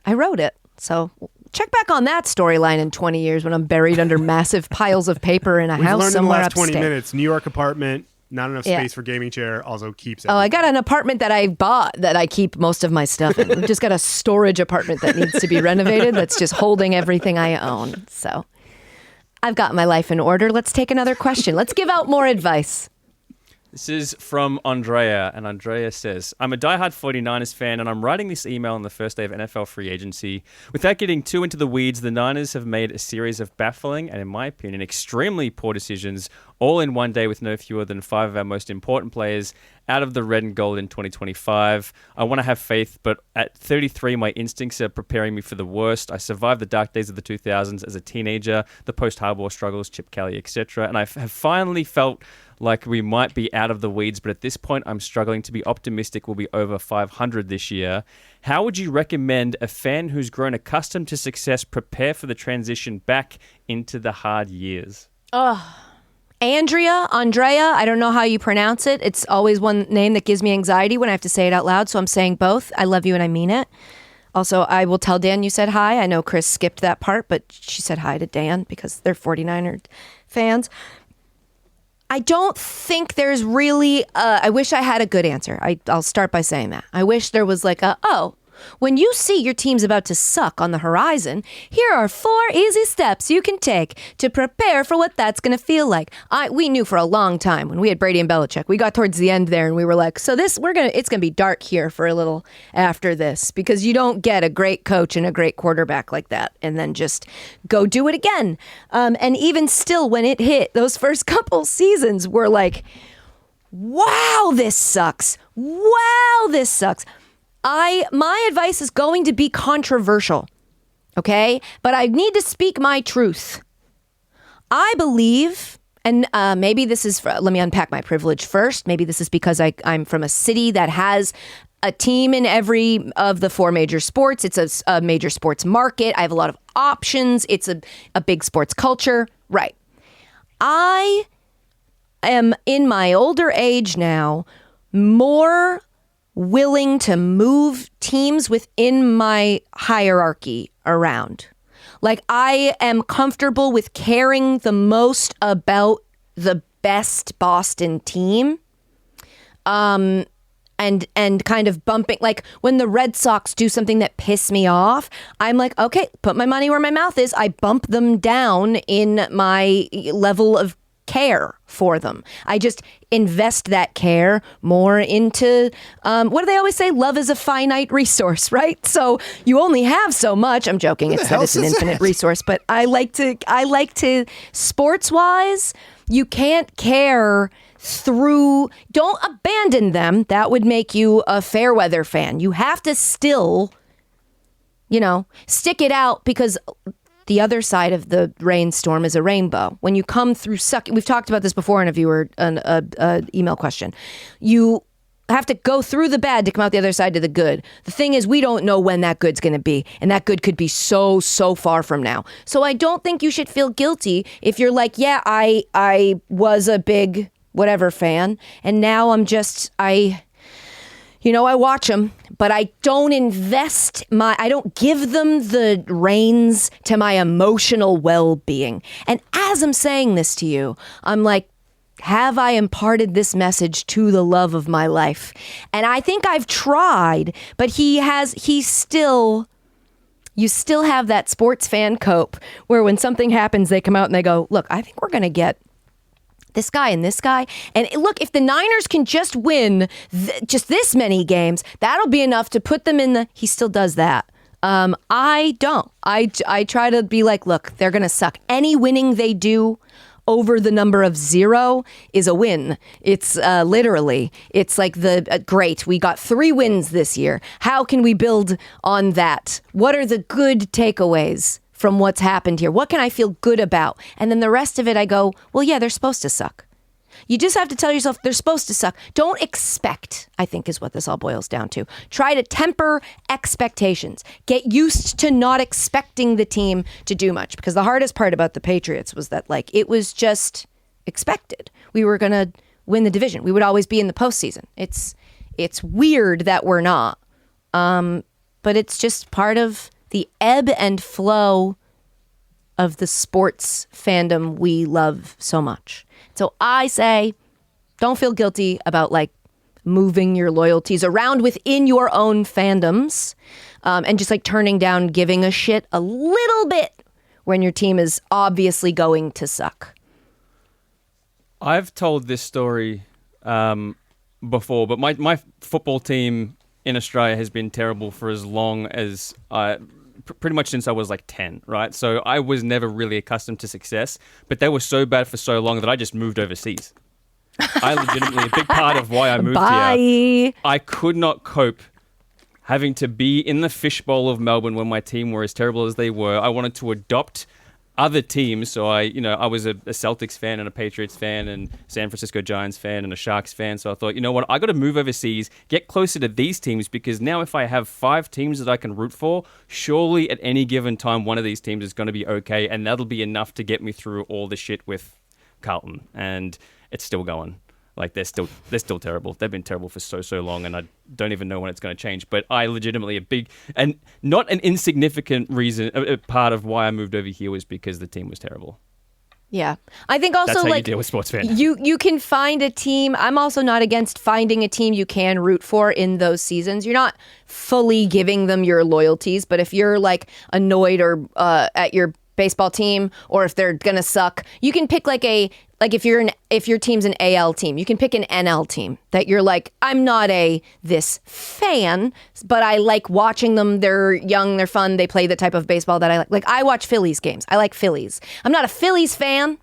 I wrote it, so check back on that storyline in 20 years when I'm buried under massive piles of paper in a we've house learned in the somewhere last 20 upstate. minutes. New York apartment, not enough Yeah. space for gaming chair. Also keeps. Oh, I got an apartment that I bought that I keep most of my stuff in. We've just got a storage apartment that needs to be renovated that's just holding everything I own. So I've got my life in order. Let's take another question. Let's give out more advice. This is from Andrea, and Andrea says, I'm a diehard 49ers fan, and I'm writing this email on the first day of NFL free agency. Without getting too into the weeds, the Niners have made a series of baffling and, in my opinion, extremely poor decisions, all in one day with no fewer than 5 of our most important players out of the red and gold in 2025. I want to have faith, but at 33, my instincts are preparing me for the worst. I survived the dark days of the 2000s as a teenager, the post-Harbaugh struggles, Chip Kelly, etc., and I have finally felt like we might be out of the weeds, but at this point, I'm struggling to be optimistic we'll be over 500 this year. How would you recommend a fan who's grown accustomed to success prepare for the transition back into the hard years? Andrea, I don't know how you pronounce it. It's always one name that gives me anxiety when I have to say it out loud, so I'm saying both. I love you and I mean it. Also, I will tell Dan you said hi. I know Chris skipped that part, but she said hi to Dan because they're 49er fans. I don't think there's really, I wish I had a good answer. I'll start by saying that. I wish there was like when you see your team's about to suck on the horizon, here are 4 easy steps you can take to prepare for what that's going to feel like. We knew for a long time when we had Brady and Belichick, we got towards the end there and we were like, so it's going to be dark here for a little after this, because you don't get a great coach and a great quarterback like that and then just go do it again. And even still, when it hit, those first couple seasons were like, wow, this sucks. Wow, this sucks. My advice is going to be controversial, okay? But I need to speak my truth. I believe, and maybe this is, let me unpack my privilege first. Maybe this is because I'm from a city that has a team in every of the 4 major sports. It's a major sports market. I have a lot of options. It's a big sports culture. Right. I am, in my older age now, more willing to move teams within my hierarchy around. Like, I am comfortable with caring the most about the best Boston team. And kind of bumping, like when the Red Sox do something that piss me off, I'm like, okay, put my money where my mouth is. I bump them down in my level of care for them. I just invest that care more into, what do they always say? Love is a finite resource, right? So you only have so much. I'm joking. It's that it's an infinite resource, but I like to, sports wise, you can't care through, don't abandon them. That would make you a fair weather fan. You have to still stick it out, because the other side of the rainstorm is a rainbow. When you come through we've talked about this before in a viewer email question. You have to go through the bad to come out the other side to the good. The thing is, we don't know when that good's going to be, and that good could be so far from now. So I don't think you should feel guilty if you're like, yeah, I was a big whatever fan, and now I'm just I watch them, but I don't I don't give them the reins to my emotional well-being. And as I'm saying this to you, I'm like, have I imparted this message to the love of my life? And I think I've tried, but you still have that sports fan cope where when something happens, they come out and they go, look, I think we're going to get this guy and this guy. And look, if the Niners can just win just this many games, that'll be enough to put them in he still does that. I don't. I try to be like, look, they're going to suck. Any winning they do over the number of 0 is a win. It's literally, it's like great, we got 3 wins this year. How can we build on that? What are the good takeaways from what's happened here? What can I feel good about? And then the rest of it, I go, well, yeah, they're supposed to suck. You just have to tell yourself they're supposed to suck. Don't expect, I think is what this all boils down to. Try to temper expectations. Get used to not expecting the team to do much. Because the hardest part about the Patriots was that, it was just expected. We were going to win the division. We would always be in the postseason. It's weird that we're not. But it's just part of the ebb and flow of the sports fandom we love so much. So I say, don't feel guilty about moving your loyalties around within your own fandoms, and just turning down giving a shit a little bit when your team is obviously going to suck. I've told this story before, but my football team in Australia has been terrible for as long as pretty much since I was 10, right? So I was never really accustomed to success, but they were so bad for so long that I just moved overseas. I legitimately, a big part of why I moved here, I could not cope having to be in the fishbowl of Melbourne when my team were as terrible as they were. I wanted to adopt other teams. So I was a Celtics fan and a Patriots fan and San Francisco Giants fan and a Sharks fan. So I thought, you know what, I got to move overseas, get closer to these teams, because now if I have 5 teams that I can root for, surely at any given time, one of these teams is going to be okay. And that'll be enough to get me through all the shit with Carlton. And it's still going. They're still terrible. They've been terrible for so long, and I don't even know when it's going to change. But I legitimately, a big and not an insignificant reason, a part of why I moved over here was because the team was terrible. Yeah. I think also that's how you deal with sports fans. You can find a team. I'm also not against finding a team you can root for in those seasons. You're not fully giving them your loyalties, but if you're annoyed or at your baseball team, or if they're gonna suck, you can pick if your team's an AL team, you can pick an NL team that you're I'm not this fan, but I like watching them. They're young, they're fun, they play the type of baseball that I like. I watch Phillies games. I like Phillies. I'm not a Phillies fan,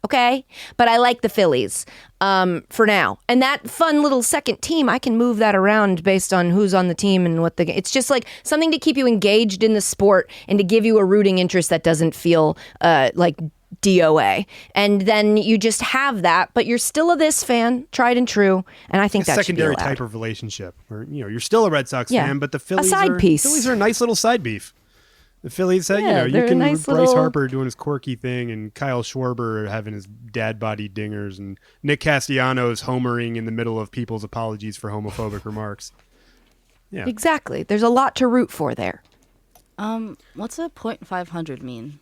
okay, but I like the Phillies for now. And that fun little second team, I can move that around based on who's on the team and what it's just something to keep you engaged in the sport and to give you a rooting interest that doesn't feel like DOA. And then you just have that, but you're still a this fan, tried and true. And I think that's secondary type of relationship where you're still a Red Sox fan, but the Phillies Phillies are a nice little side beef. The Phillies said, you can Bryce Harper doing his quirky thing and Kyle Schwarber having his dad body dingers and Nick Castellanos homering in the middle of people's apologies for homophobic remarks. Yeah, exactly. There's a lot to root for there. What's a .500 mean?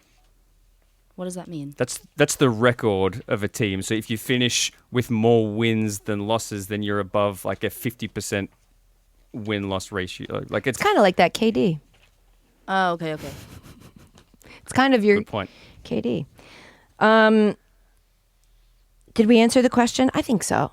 What does that mean? That's the record of a team. So if you finish with more wins than losses, then you're above a 50% win-loss ratio. It's kind of like that KD. Oh, okay. It's kind of your good point. KD. Did we answer the question? I think so.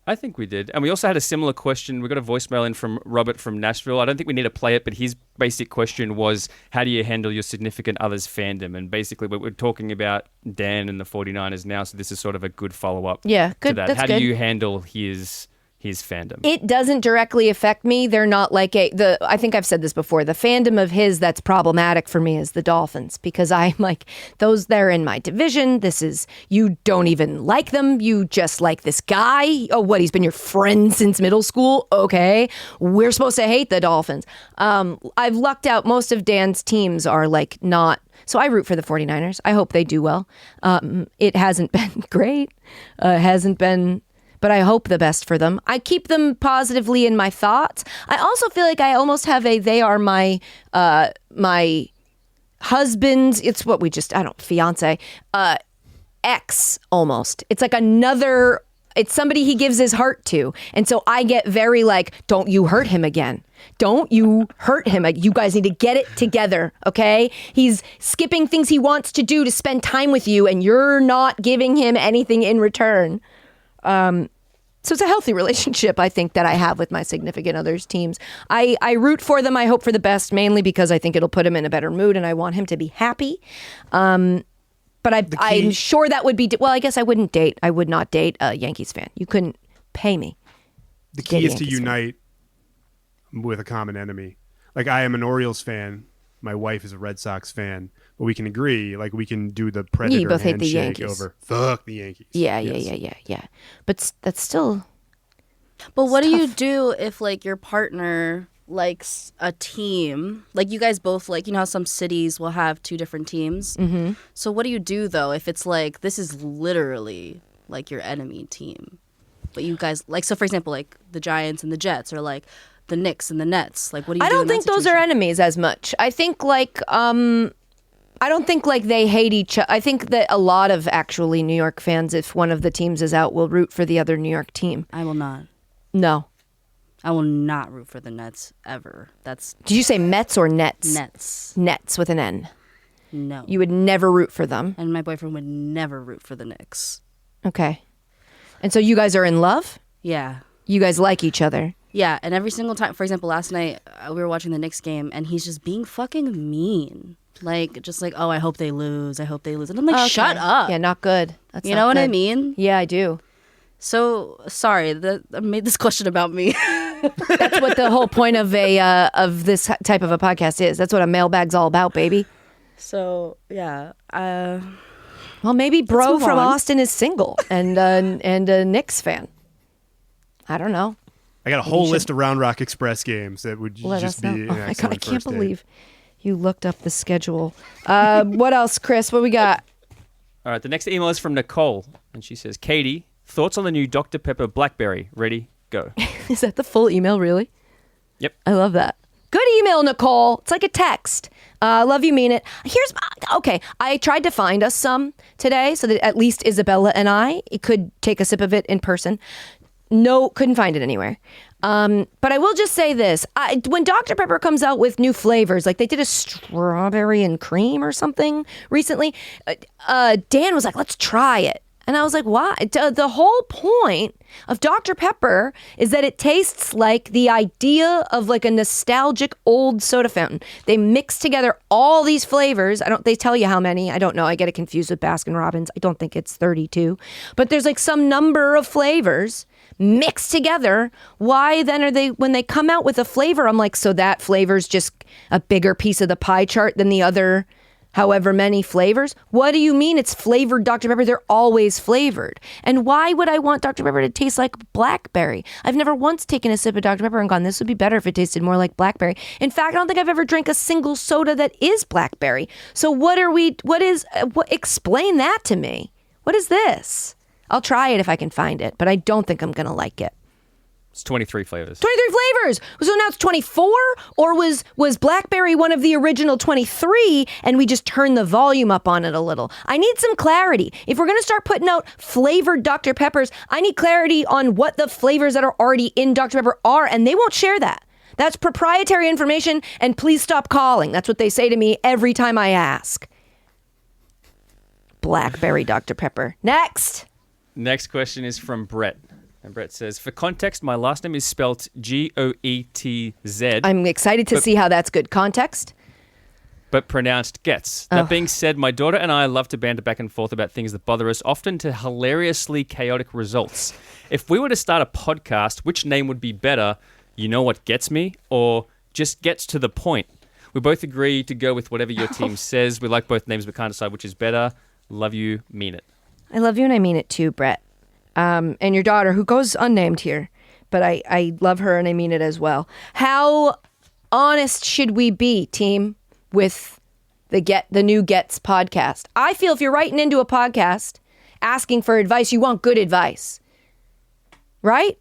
I think we did. And we also had a similar question. We got a voicemail in from Robert from Nashville. I don't think we need to play it, but his basic question was, how do you handle your significant other's fandom? And basically, we're talking about Dan and the 49ers now, so this is sort of a good follow-up to that. How do you handle his his fandom? It doesn't directly affect me. They're not like I think I've said this before. The fandom of his that's problematic for me is the Dolphins, because I'm like, they're in my division. You don't even like them. You just like this guy. Oh, what? He's been your friend since middle school? Okay. We're supposed to hate the Dolphins. I've lucked out. Most of Dan's teams are like not. So I root for the 49ers. I hope they do well. It hasn't been great. But I hope the best for them. I keep them positively in my thoughts. I also feel like I almost have they are my husband's, it's what fiance, ex almost. It's like it's somebody he gives his heart to. And so I get very like, don't you hurt him again. Don't you hurt him. You guys need to get it together, okay? He's skipping things he wants to do to spend time with you, and you're not giving him anything in return. So it's a healthy relationship, I think, that I have with my significant other's teams. I root for them. I hope for the best, mainly because I think it'll put him in a better mood, and I want him to be happy. But I'm sure that would be... Well, I guess I would not date a Yankees fan. You couldn't pay me. The key is to unite with a common enemy. Like, I am an Orioles fan. My wife is a Red Sox fan. But we can agree, like, we can do the Predator you both hate the handshake Yankees. over fuck the Yankees. Yeah. But that's still... But what do you tough. do if, like, your partner likes a team? Like, you guys both, like, you know how some cities will have two different teams? Mm-hmm. So what do you do, though, if it's, like, this is literally, like, your enemy team? But you guys, like, so, for example, like, the Giants and the Jets, or, like, the Knicks and the Nets. Like, what do you do I don't in that think those are situation? enemies as much. I think, like... I don't think like they hate each other. I think that a lot of actually New York fans, if one of the teams is out, will root for the other New York team. I will not. No. I will not root for the Nets ever. That's Did you say Mets or Nets? Nets. Nets with an N. No. You would never root for them. And my boyfriend would never root for the Knicks. Okay. And so you guys are in love? Yeah. You guys like each other? Yeah, and every single time, for example, last night we were watching the Knicks game, and he's just being fucking mean. Like, just like, oh, I hope they lose. And I'm like, Okay. shut up. Yeah, not good. That's You not know what I good. mean? Yeah, I do. So, sorry, I made this question about me. That's what the whole point of this type of a podcast is. That's what a mailbag's all about, baby. So, yeah. Well, maybe bro move from on. Austin is single and a Knicks fan. I don't know. I got a whole list of Round Rock Express games that would Let just us be know. an Oh my God, I excellent can't first date. believe you looked up the schedule. What else, Chris? What we got? All right, the next email is from Nicole, and she says, Katie, thoughts on the new Dr. Pepper Blackberry? Ready? Go. Is that the full email, really? Yep. I love that. Good email, Nicole. It's like a text. Love you, mean it. Okay. I tried to find us some today so that at least Isabella and I could take a sip of it in person. No, couldn't find it anywhere. But I will just say this. When Dr. Pepper comes out with new flavors, like they did a strawberry and cream or something recently, Dan was like, let's try it. And I was like, why? The whole point of Dr. Pepper is that it tastes like the idea of like a nostalgic old soda fountain. They mix together all these flavors. They tell you how many. I don't know. I get it confused with Baskin Robbins. I don't think it's 32. But there's like some number of flavors mixed together. Why then when they come out with a flavor, I'm like, so that flavor's just a bigger piece of the pie chart than the other however many flavors? What do you mean it's flavored Dr. Pepper? They're always flavored. And why would I want Dr. Pepper to taste like blackberry? I've never once taken a sip of Dr. Pepper and gone, this would be better if it tasted more like blackberry. In fact, I don't think I've ever drank a single soda that is blackberry. So explain that to me. What is this? I'll try it if I can find it, but I don't think I'm going to like it. It's 23 flavors. 23 flavors. So now it's 24, or was blackberry one of the original 23 and we just turned the volume up on it a little? I need some clarity. If we're going to start putting out flavored Dr. Peppers, I need clarity on what the flavors that are already in Dr. Pepper are, and they won't share that. That's proprietary information, and please stop calling. That's what they say to me every time I ask. Blackberry Dr. Pepper. Next Next question is from Brett. And Brett says, for context, my last name is spelt Goetz. I'm excited to see how that's good context. but pronounced gets. That being said, my daughter and I love to banter back and forth about things that bother us, often to hilariously chaotic results. If we were to start a podcast, which name would be better? You know what gets me? Or just gets to the point? We both agree to go with whatever your team says. We like both names, but can't decide which is better. Love you, mean it. I love you and I mean it too, Brett. And your daughter, who goes unnamed here, but I love her and I mean it as well. How honest should we be, team, with the new Gets podcast? I feel if you're writing into a podcast asking for advice, you want good advice, right?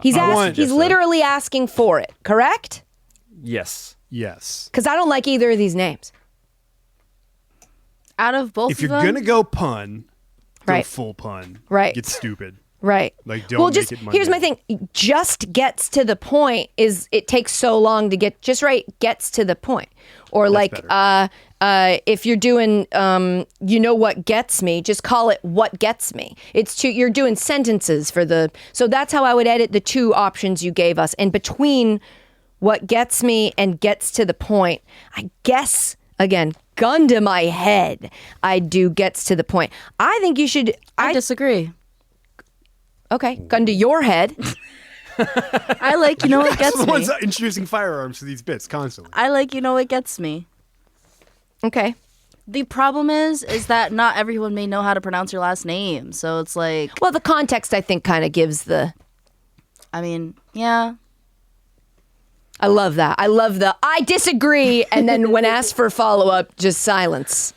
He's literally asking for it, correct? Yes. Yes. Because I don't like either of these names. Out of both If of you're them, gonna go pun, go Right. full pun. Right. Get stupid. Right. Like, don't well, make just it Monday. here's my thing. Just gets to the point is it takes so long to get just right. Gets to the point, or That's if you're doing you know what gets me, just call it what gets me. You're doing sentences for the. So that's how I would edit the two options you gave us, and between what gets me and gets to the point, I guess again. Gun to my head, I do gets to the point. I think you should. I disagree. Okay, gun to your head. I like, you know what gets the me. ones introducing firearms to these bits constantly. I like, you know what gets me. Okay. The problem is that not everyone may know how to pronounce your last name. So it's like, Well, the context I think kind of gives the. I mean, yeah. I love that. I love the I disagree, and then when asked for follow up, just silence.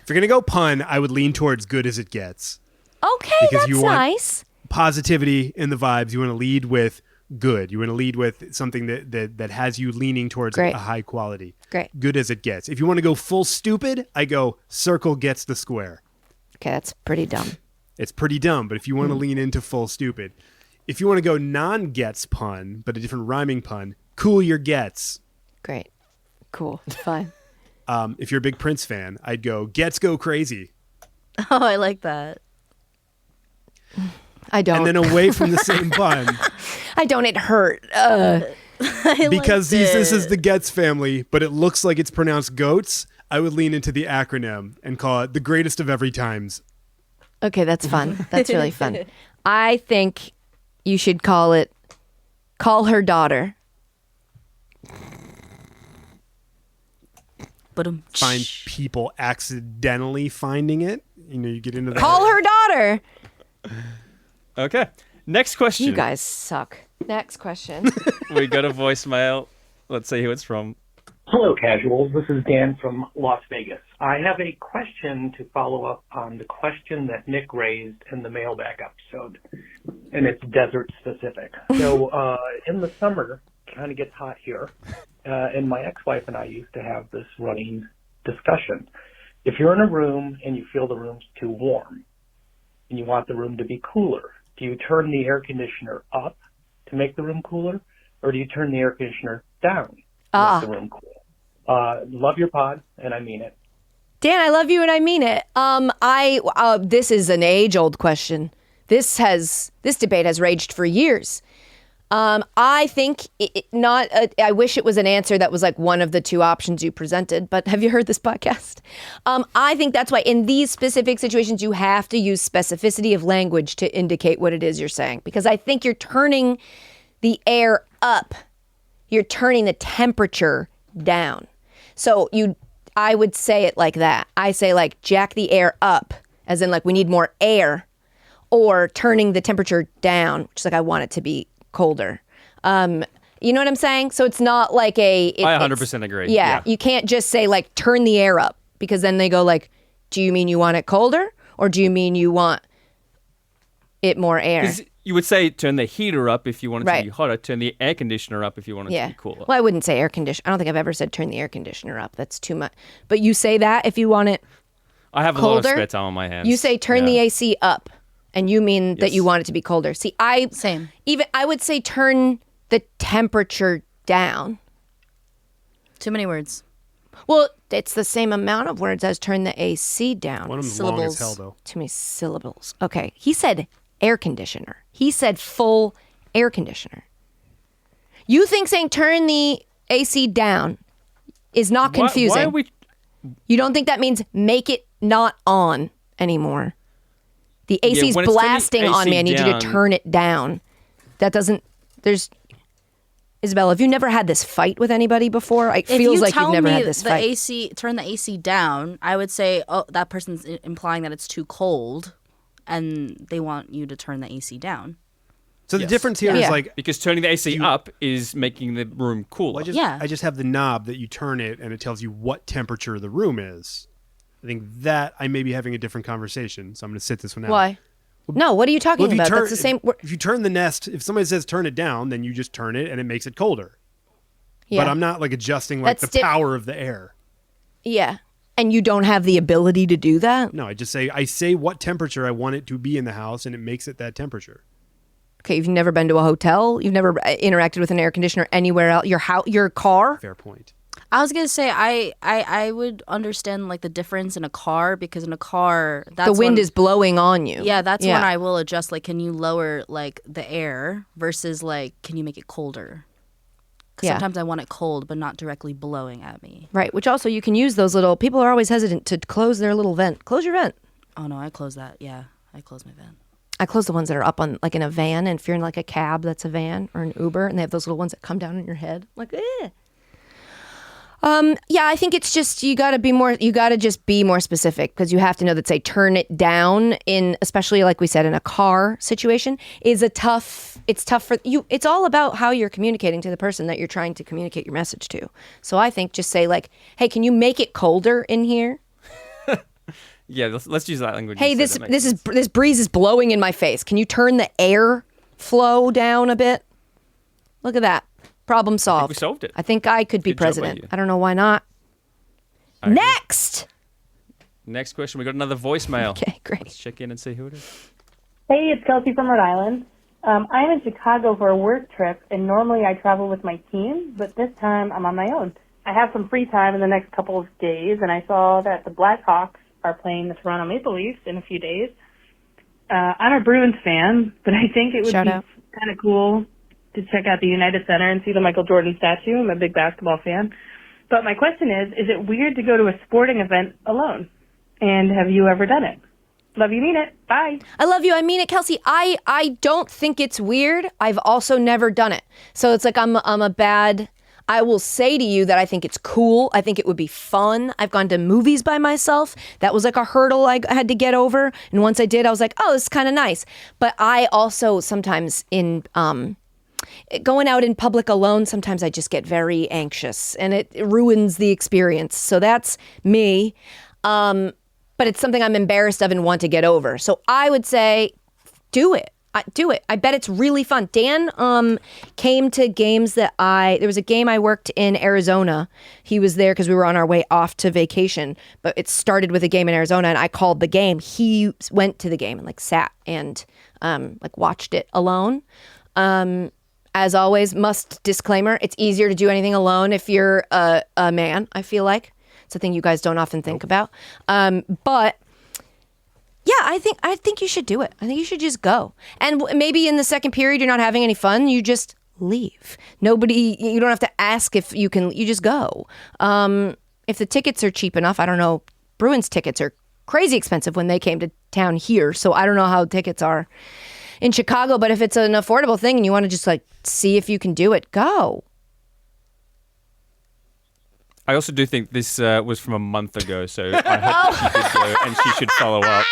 If you're gonna go pun, I would lean towards good as it gets. Okay, Because that's you want- nice. Positivity in the vibes. You want to lead with good. You want to lead with something that has you leaning towards Great. a high quality. Great. Good as it gets. If you want to go full stupid, I go circle gets the square. Okay, that's pretty dumb. It's pretty dumb, but if you want to lean into full stupid. If you want to go non-gets pun, but a different rhyming pun, cool your gets. Great. Cool. Fine. If you're a big Prince fan, I'd go gets go crazy. Oh, I like that. I don't. And then away from the same pun. I don't. It hurt. Because this is the Gets family, but it looks like it's pronounced goats, I would lean into the acronym and call it the greatest of every times. Okay, that's fun. That's really fun. I think you should call her daughter. Find people accidentally finding it. You know, you get into that. Call her daughter. Okay. Next question. You guys suck. Next question. We got a voicemail. Let's see who it's from. Hello, casuals. This is Dan from Las Vegas. I have a question to follow up on the question that Nick raised in the mailbag episode, and it's desert specific. So in the summer, it kind of gets hot here, and my ex-wife and I used to have this running discussion. If you're in a room and you feel the room's too warm and you want the room to be cooler, do you turn the air conditioner up to make the room cooler, or do you turn the air conditioner down to make the room cool? Love your pod, and I mean it. Dan, I love you and I mean it. This is an age-old question. This debate has raged for years. I think I wish it was an answer that was like one of the two options you presented, but have you heard this podcast? I think that's why in these specific situations, you have to use specificity of language to indicate what it is you're saying, because I think you're turning the air up. You're turning the temperature down. So I would say it like that. I say like jack the air up, as in like we need more air, or turning the temperature down, which is like I want it to be colder. You know what I'm saying? So it's not like I 100% agree. Yeah, you can't just say like turn the air up, because then they go like, do you mean you want it colder, or do you mean you want it more air? 'Cause you would say turn the heater up if you want it to Right. be hotter. Turn the air conditioner up if you want it to be cooler. Well, I wouldn't say air conditioner. I don't think I've ever said turn the air conditioner up. That's too much. But you say that if you want it I have a colder, lot of spare time on my hands. you say turn the Yeah. AC up, and you mean that Yes. you want it to be colder. See, I would say turn the temperature down. Too many words. Well, it's the same amount of words as turn the AC down. One of them's long as hell, though. Too many syllables. Okay, he said air conditioner. He said full air conditioner. You think saying turn the AC down is not confusing. Why are we? You don't think that means make it not on anymore? The AC's when it's turning blasting on AC me. I need you to down- turn it down. That doesn't. There's. Isabella, have you never had this fight with anybody before? It feels like you've never had this fight. Turn the AC down, I would say, oh, that person's implying that it's too cold, and they want you to turn the AC down. So the difference here is Yeah. like Because turning the AC up is making the room cooler. Yeah. I just have the knob that you turn it and it tells you what temperature the room is. I think that I may be having a different conversation, so I'm going to sit this one out. Why? No, what are you talking Well, about? That's the same. If you turn the Nest, if somebody says turn it down, then you just turn it and it makes it colder. Yeah. But I'm not like adjusting like That's the power of the air. Yeah. And you don't have the ability to do that? No, I say what temperature I want it to be in the house, and it makes it that temperature. Okay, you've never been to a hotel? You've never interacted with an air conditioner anywhere else? Your car? Fair point. I was gonna say I would understand like the difference in a car, because in a car that's The wind when- is blowing on you. Yeah, that's when I will adjust. Like, can you lower like the air versus like, can you make it colder? 'Cause Yeah. sometimes I want it cold, but not directly blowing at me. Right, which also you can use those little, people are always hesitant to close their little vent. Close your vent. Oh no, I close that. Yeah, I close my vent. I close the ones that are up on, like in a van, and if you're in like a cab that's a van or an Uber, and they have those little ones that come down on your head. Like, eh. Yeah, I think it's just you got to just be more specific, because you have to know that, say, turn it down in, especially like we said, in a car situation it's tough for you. It's all about how you're communicating to the person that you're trying to communicate your message to. So I think just say like, hey, can you make it colder in here? Yeah, let's use that language. Hey, instead. this breeze is blowing in my face. Can you turn the air flow down a bit? Look at that. Problem solved. we solved it. I think I could be Good job by president. you. I don't know why not. I agree. Next question. We got another voicemail. Okay, great. Let's check in and see who it is. Hey, it's Kelsey from Rhode Island. I'm in Chicago for a work trip, and normally I travel with my team, but this time I'm on my own. I have some free time in the next couple of days, and I saw that the Blackhawks are playing the Toronto Maple Leafs in a few days. I'm a Bruins fan, but I think it would Shout be out. kind of cool to check out the United Center and see the Michael Jordan statue. I'm a big basketball fan. But my question is it weird to go to a sporting event alone? And have you ever done it? Love you, mean it. Bye. I love you. I mean it, Kelsey. I don't think it's weird. I've also never done it. So it's like I will say to you that I think it's cool. I think it would be fun. I've gone to movies by myself. That was like a hurdle I had to get over. And once I did, I was like, oh, this is kind of nice. But I also sometimes going out in public alone, sometimes I just get very anxious and it ruins the experience. So that's me. But it's something I'm embarrassed of and want to get over. So I would say, do it. Do it. I bet it's really fun. Dan came to games there was a game I worked in Arizona. He was there because we were on our way off to vacation, but it started with a game in Arizona and I called the game. He went to the game and like sat and like watched it alone. As always, disclaimer, it's easier to do anything alone if you're a man, I feel like. It's a thing you guys don't often think about. But yeah, I think you should do it. I think you should just go. And maybe in the second period, you're not having any fun. You just leave. You don't have to ask if you can, you just go. If the tickets are cheap enough, I don't know. Bruins tickets are crazy expensive when they came to town here. So I don't know how tickets are in Chicago, but if it's an affordable thing and you want to just like see if you can do it, go. I also do think this was from a month ago, so I hope she could go and she should follow up.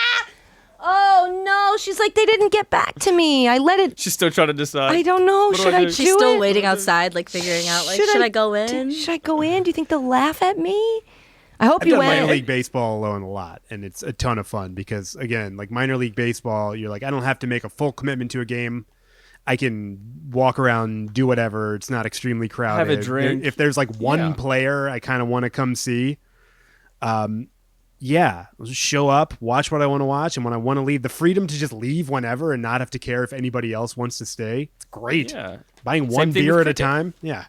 Oh no, she's like, they didn't get back to me. I let it. She's still trying to decide. I don't know. What do Should I I do? do She's still it? waiting outside, like figuring out, like, should I go in? Should I go in? Do you think they'll laugh at me? I hope I've you done minor went. league baseball alone a lot, and it's a ton of fun because, again, like minor league baseball, you're like, I don't have to make a full commitment to a game. I can walk around, do whatever. It's not extremely crowded. Have a drink. If there's like one player I kind of want to come see, yeah, I'll just show up, watch what I want to watch, and when I want to leave, the freedom to just leave whenever and not have to care if anybody else wants to stay. It's great. Yeah. Buying Same one thing beer with at a cricket. time. Yeah.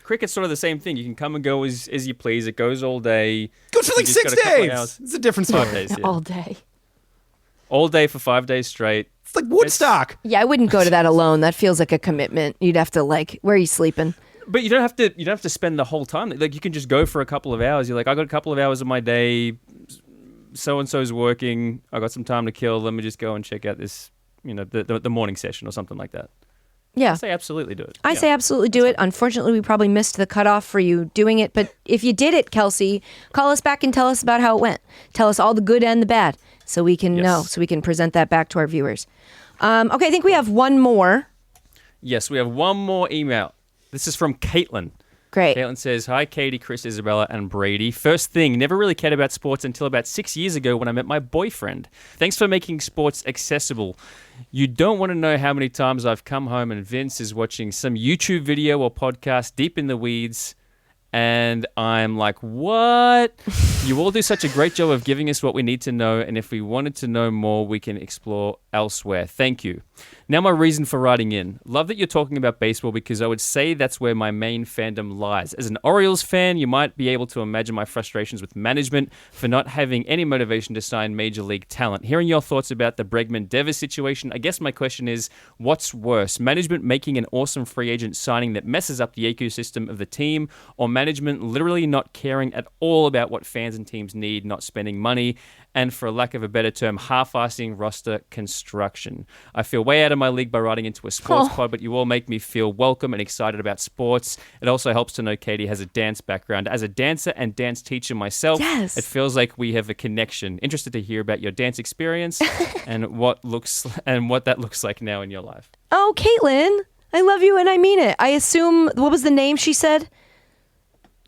Cricket's sort of the same thing. You can come and go as you please. It goes all day. Goes for You like just 6 got a couple of days. hours. It's a different story. 5 days, yeah. All day. All day for 5 days straight. It's like Woodstock. Yeah, I wouldn't go to that alone. That feels like a commitment. You'd have to like, where are you sleeping? But you don't have to spend the whole time. Like, you can just go for a couple of hours. You're like, I got a couple of hours of my day. So and so's working. I got some time to kill. Let me just go and check out this, the morning session or something like that. Yeah. I say absolutely do it. I say absolutely do it. Unfortunately, we probably missed the cutoff for you doing it. But if you did it, Kelsey, call us back and tell us about how it went. Tell us all the good and the bad so we can know, so we can present that back to our viewers. Okay, I think we have one more. Yes, we have one more email. This is from Caitlin. Great. Caitlin says, hi, Katie, Chris, Isabella, and Brady. First thing, never really cared about sports until about 6 years ago when I met my boyfriend. Thanks for making sports accessible. You don't want to know how many times I've come home and Vince is watching some YouTube video or podcast deep in the weeds, and I'm like, what? You all do such a great job of giving us what we need to know, and if we wanted to know more, we can explore elsewhere. Thank you. Now my reason for writing in. Love that you're talking about baseball because I would say that's where my main fandom lies. As an Orioles fan, you might be able to imagine my frustrations with management for not having any motivation to sign major league talent. Hearing your thoughts about the Bregman-Devers situation, I guess my question is, what's worse? Management making an awesome free agent signing that messes up the ecosystem of the team, or management literally not caring at all about what fans and teams need, not spending money, and for lack of a better term, half-assing roster construction. I feel way out of my league by writing into a sports pod, but you all make me feel welcome and excited about sports. It also helps to know Katie has a dance background. As a dancer and dance teacher myself, it feels like we have a connection. Interested to hear about your dance experience and what that looks like now in your life. Oh, Caitlin, I love you and I mean it. I assume, what was the name she said?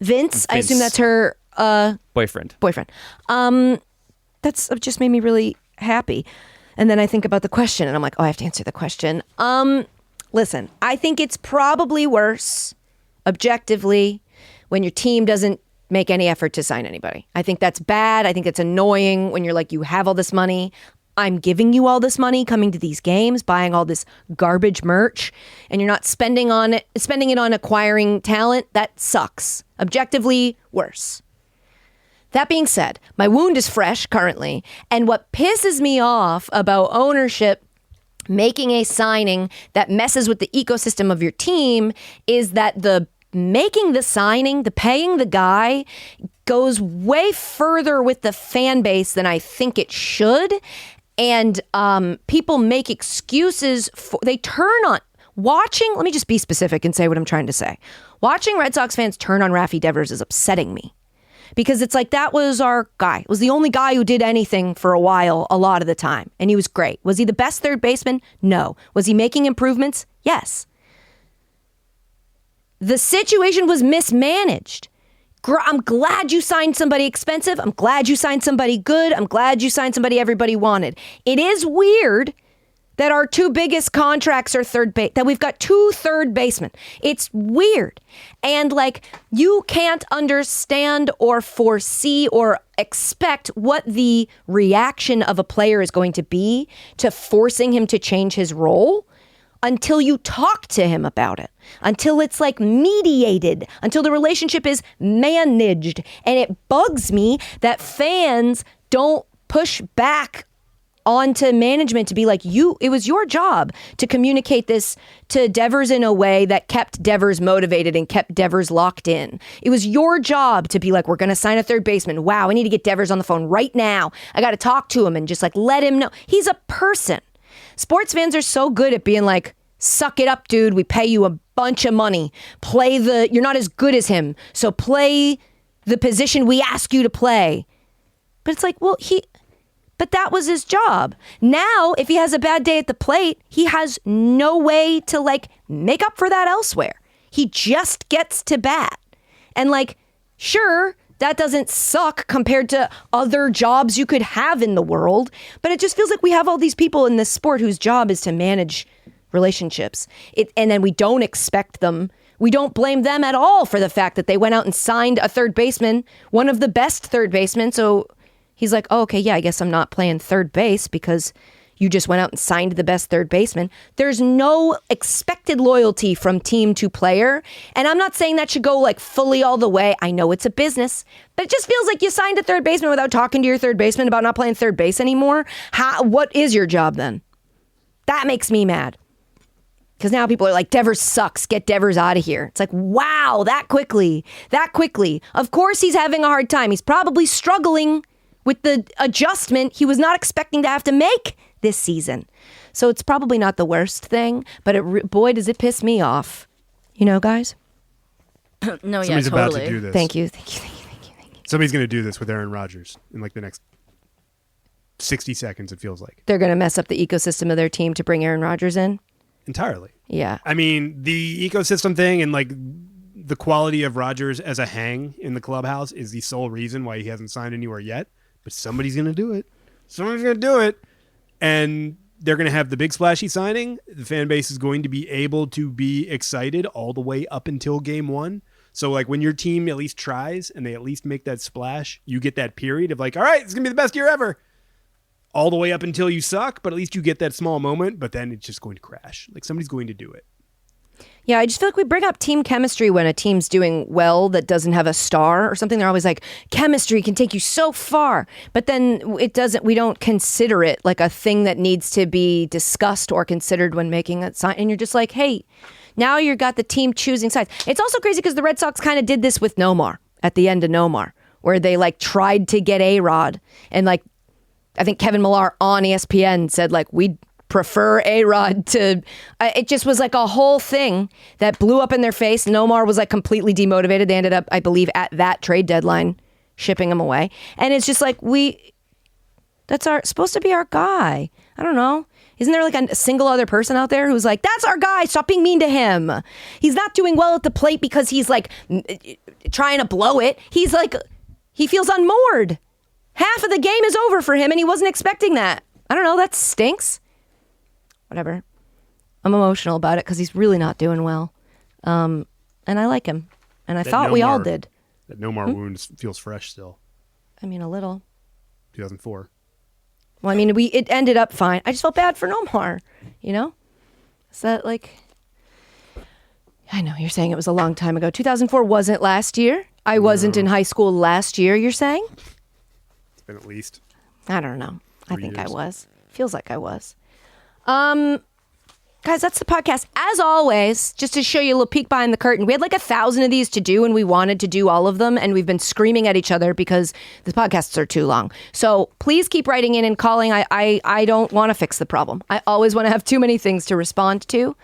Vince. I assume that's her boyfriend. That's just made me really happy. And then I think about the question and I'm like, oh, I have to answer the question. Listen, I think it's probably worse objectively when your team doesn't make any effort to sign anybody. I think that's bad. I think it's annoying when you're like, you have all this money. I'm giving you all this money coming to these games, buying all this garbage merch, and you're not spending it on acquiring talent. That sucks. Objectively worse. That being said, my wound is fresh currently, and what pisses me off about ownership making a signing that messes with the ecosystem of your team is that the making the signing, the paying the guy, goes way further with the fan base than I think it should. And people make excuses they turn on watching. Let me just be specific and say what I'm trying to say. Watching Red Sox fans turn on Raffy Devers is upsetting me. Because it's like, that was our guy. It was the only guy who did anything for a while, a lot of the time. And he was great. Was he the best third baseman? No. Was he making improvements? Yes. The situation was mismanaged. I'm glad you signed somebody expensive. I'm glad you signed somebody good. I'm glad you signed somebody everybody wanted. It is weird that our two biggest contracts are that we've got two third basemen. It's weird. And like, you can't understand or foresee or expect what the reaction of a player is going to be to forcing him to change his role until you talk to him about it, until it's like mediated, until the relationship is managed. And it bugs me that fans don't push back onto management to be like, it was your job to communicate this to Devers in a way that kept Devers motivated and kept Devers locked in. It was your job to be like, we're going to sign a third baseman. Wow, I need to get Devers on the phone right now. I got to talk to him and just like let him know. He's a person. Sports fans are so good at being like, suck it up, dude. We pay you a bunch of money. You're not as good as him. So play the position we ask you to play. But it's like, but that was his job. Now, if he has a bad day at the plate, he has no way to like make up for that elsewhere. He just gets to bat. And like, sure, that doesn't suck compared to other jobs you could have in the world. But it just feels like we have all these people in this sport whose job is to manage relationships. And then we don't expect them. We don't blame them at all for the fact that they went out and signed a third baseman, one of the best third basemen. So he's like, oh, okay, yeah, I guess I'm not playing third base because you just went out and signed the best third baseman. There's no expected loyalty from team to player. And I'm not saying that should go like fully all the way. I know it's a business, but it just feels like you signed a third baseman without talking to your third baseman about not playing third base anymore. What is your job then? That makes me mad. Because now people are like, Devers sucks. Get Devers out of here. It's like, wow, that quickly. Of course he's having a hard time. He's probably struggling with the adjustment he was not expecting to have to make this season. So it's probably not the worst thing, but boy, does it piss me off. You know, guys? No, Somebody's about to do this. Thank you. Somebody's going to do this with Aaron Rodgers in like the next 60 seconds, it feels like. They're going to mess up the ecosystem of their team to bring Aaron Rodgers in? Entirely. Yeah. I mean, the ecosystem thing and like the quality of Rodgers as a hang in the clubhouse is the sole reason why he hasn't signed anywhere yet. But somebody's going to do it. And they're going to have the big splashy signing. The fan base is going to be able to be excited all the way up until game one. So like when your team at least tries and they at least make that splash, you get that period of like, all right, it's going to be the best year ever. All the way up until you suck, but at least you get that small moment, but then it's just going to crash. Like somebody's going to do it. Yeah, I just feel like we bring up team chemistry when a team's doing well that doesn't have a star or something. They're always like, chemistry can take you so far. But then we don't consider it like a thing that needs to be discussed or considered when making a sign. And you're just like, hey, now you've got the team choosing sides. It's also crazy because the Red Sox kind of did this with Nomar at the end of Nomar, where they like tried to get A-Rod. And like, I think Kevin Millar on ESPN said like, we'd prefer A-Rod to, it just was like a whole thing that blew up in their face. Nomar was like completely demotivated. They ended up, I believe, at that trade deadline, shipping him away. And it's just like, that's supposed to be our guy. I don't know. Isn't there like a single other person out there who's like, that's our guy, stop being mean to him. He's not doing well at the plate because he's like trying to blow it. He's like, he feels unmoored. Half of the game is over for him and he wasn't expecting that. I don't know, that stinks. Whatever. I'm emotional about it because he's really not doing well. And I like him. And I thought we all did. That Nomar wound feels fresh still. I mean, a little. 2004. Well, I mean, it ended up fine. I just felt bad for Nomar, you know? Is that like... I know, you're saying it was a long time ago. 2004 wasn't last year. I wasn't in high school last year, you're saying? It's been at least. I don't know. I think years. I was. Feels like I was. Guys, that's the podcast. As always, just to show you a little peek behind the curtain, we had like 1,000 of these to do and we wanted to do all of them and we've been screaming at each other because the podcasts are too long. So please keep writing in and calling. I don't want to fix the problem. I always want to have too many things to respond to.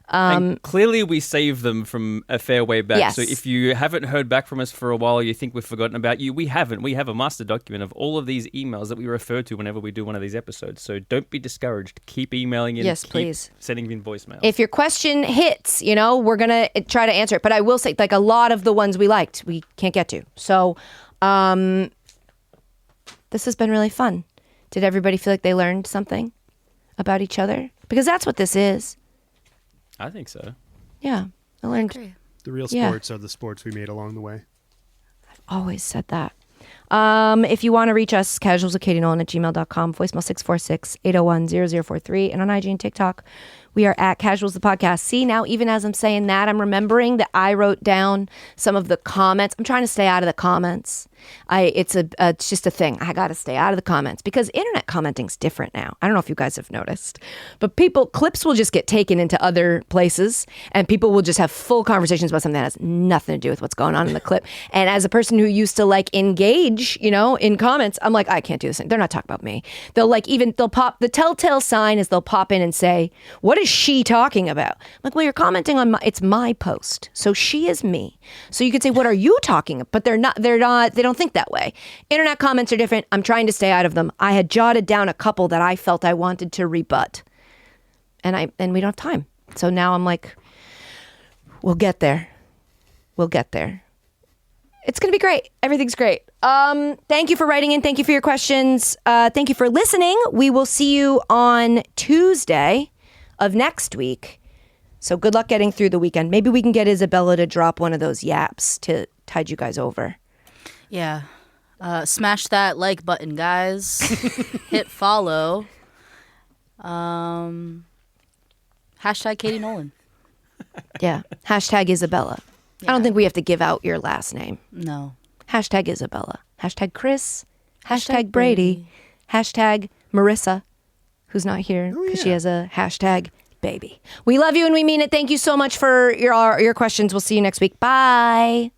And clearly we saved them from a fair way back. Yes. So if you haven't heard back from us for a while, you think we've forgotten about you, we haven't. We have a master document of all of these emails that we refer to whenever we do one of these episodes. So don't be discouraged. Keep emailing in. Yes, keep please. Sending in voicemails. If your question hits, we're going to try to answer it. But I will say, like, a lot of the ones we liked, we can't get to. So this has been really fun. Did everybody feel like they learned something about each other? Because that's what this is. I think so. Yeah, I learned. The real sports are the sports we made along the way. I've always said that. If you want to reach us, casualsofkatienolan@gmail.com, voicemail 646-801-0043, and on IG and TikTok, we are at Casuals the Podcast. See, now even as I'm saying that, I'm remembering that I wrote down some of the comments. I'm trying to stay out of the comments. It's just a thing. I got to stay out of the comments because internet commenting's different now. I don't know if you guys have noticed, but clips will just get taken into other places and people will just have full conversations about something that has nothing to do with what's going on in the clip. And as a person who used to like engage, in comments, I'm like, I can't do this. They're not talking about me. They'll pop, the telltale sign is they'll pop in and say, what is she talking about? I'm like, well, you're commenting on it's my post. So she is me. So you could say, what are you talking about? But they don't think that way. Internet comments are different. I'm trying to stay out of them. I had jotted down a couple that I felt I wanted to rebut. And we don't have time. So now I'm like, we'll get there. We'll get there. It's going to be great. Everything's great. Thank you for writing in. Thank you for your questions. Thank you for listening. We will see you on Tuesday of next week. So good luck getting through the weekend. Maybe we can get Isabella to drop one of those yaps to tide you guys over. Yeah. Smash that like button, guys. Hit follow. Hashtag Katie Nolan. Yeah. Hashtag Isabella. Yeah. I don't think we have to give out your last name. No. Hashtag Isabella. Hashtag Chris. Hashtag Brady. Hashtag Marissa, who's not here because she has a hashtag baby. We love you and we mean it. Thank you so much for your questions. We'll see you next week. Bye.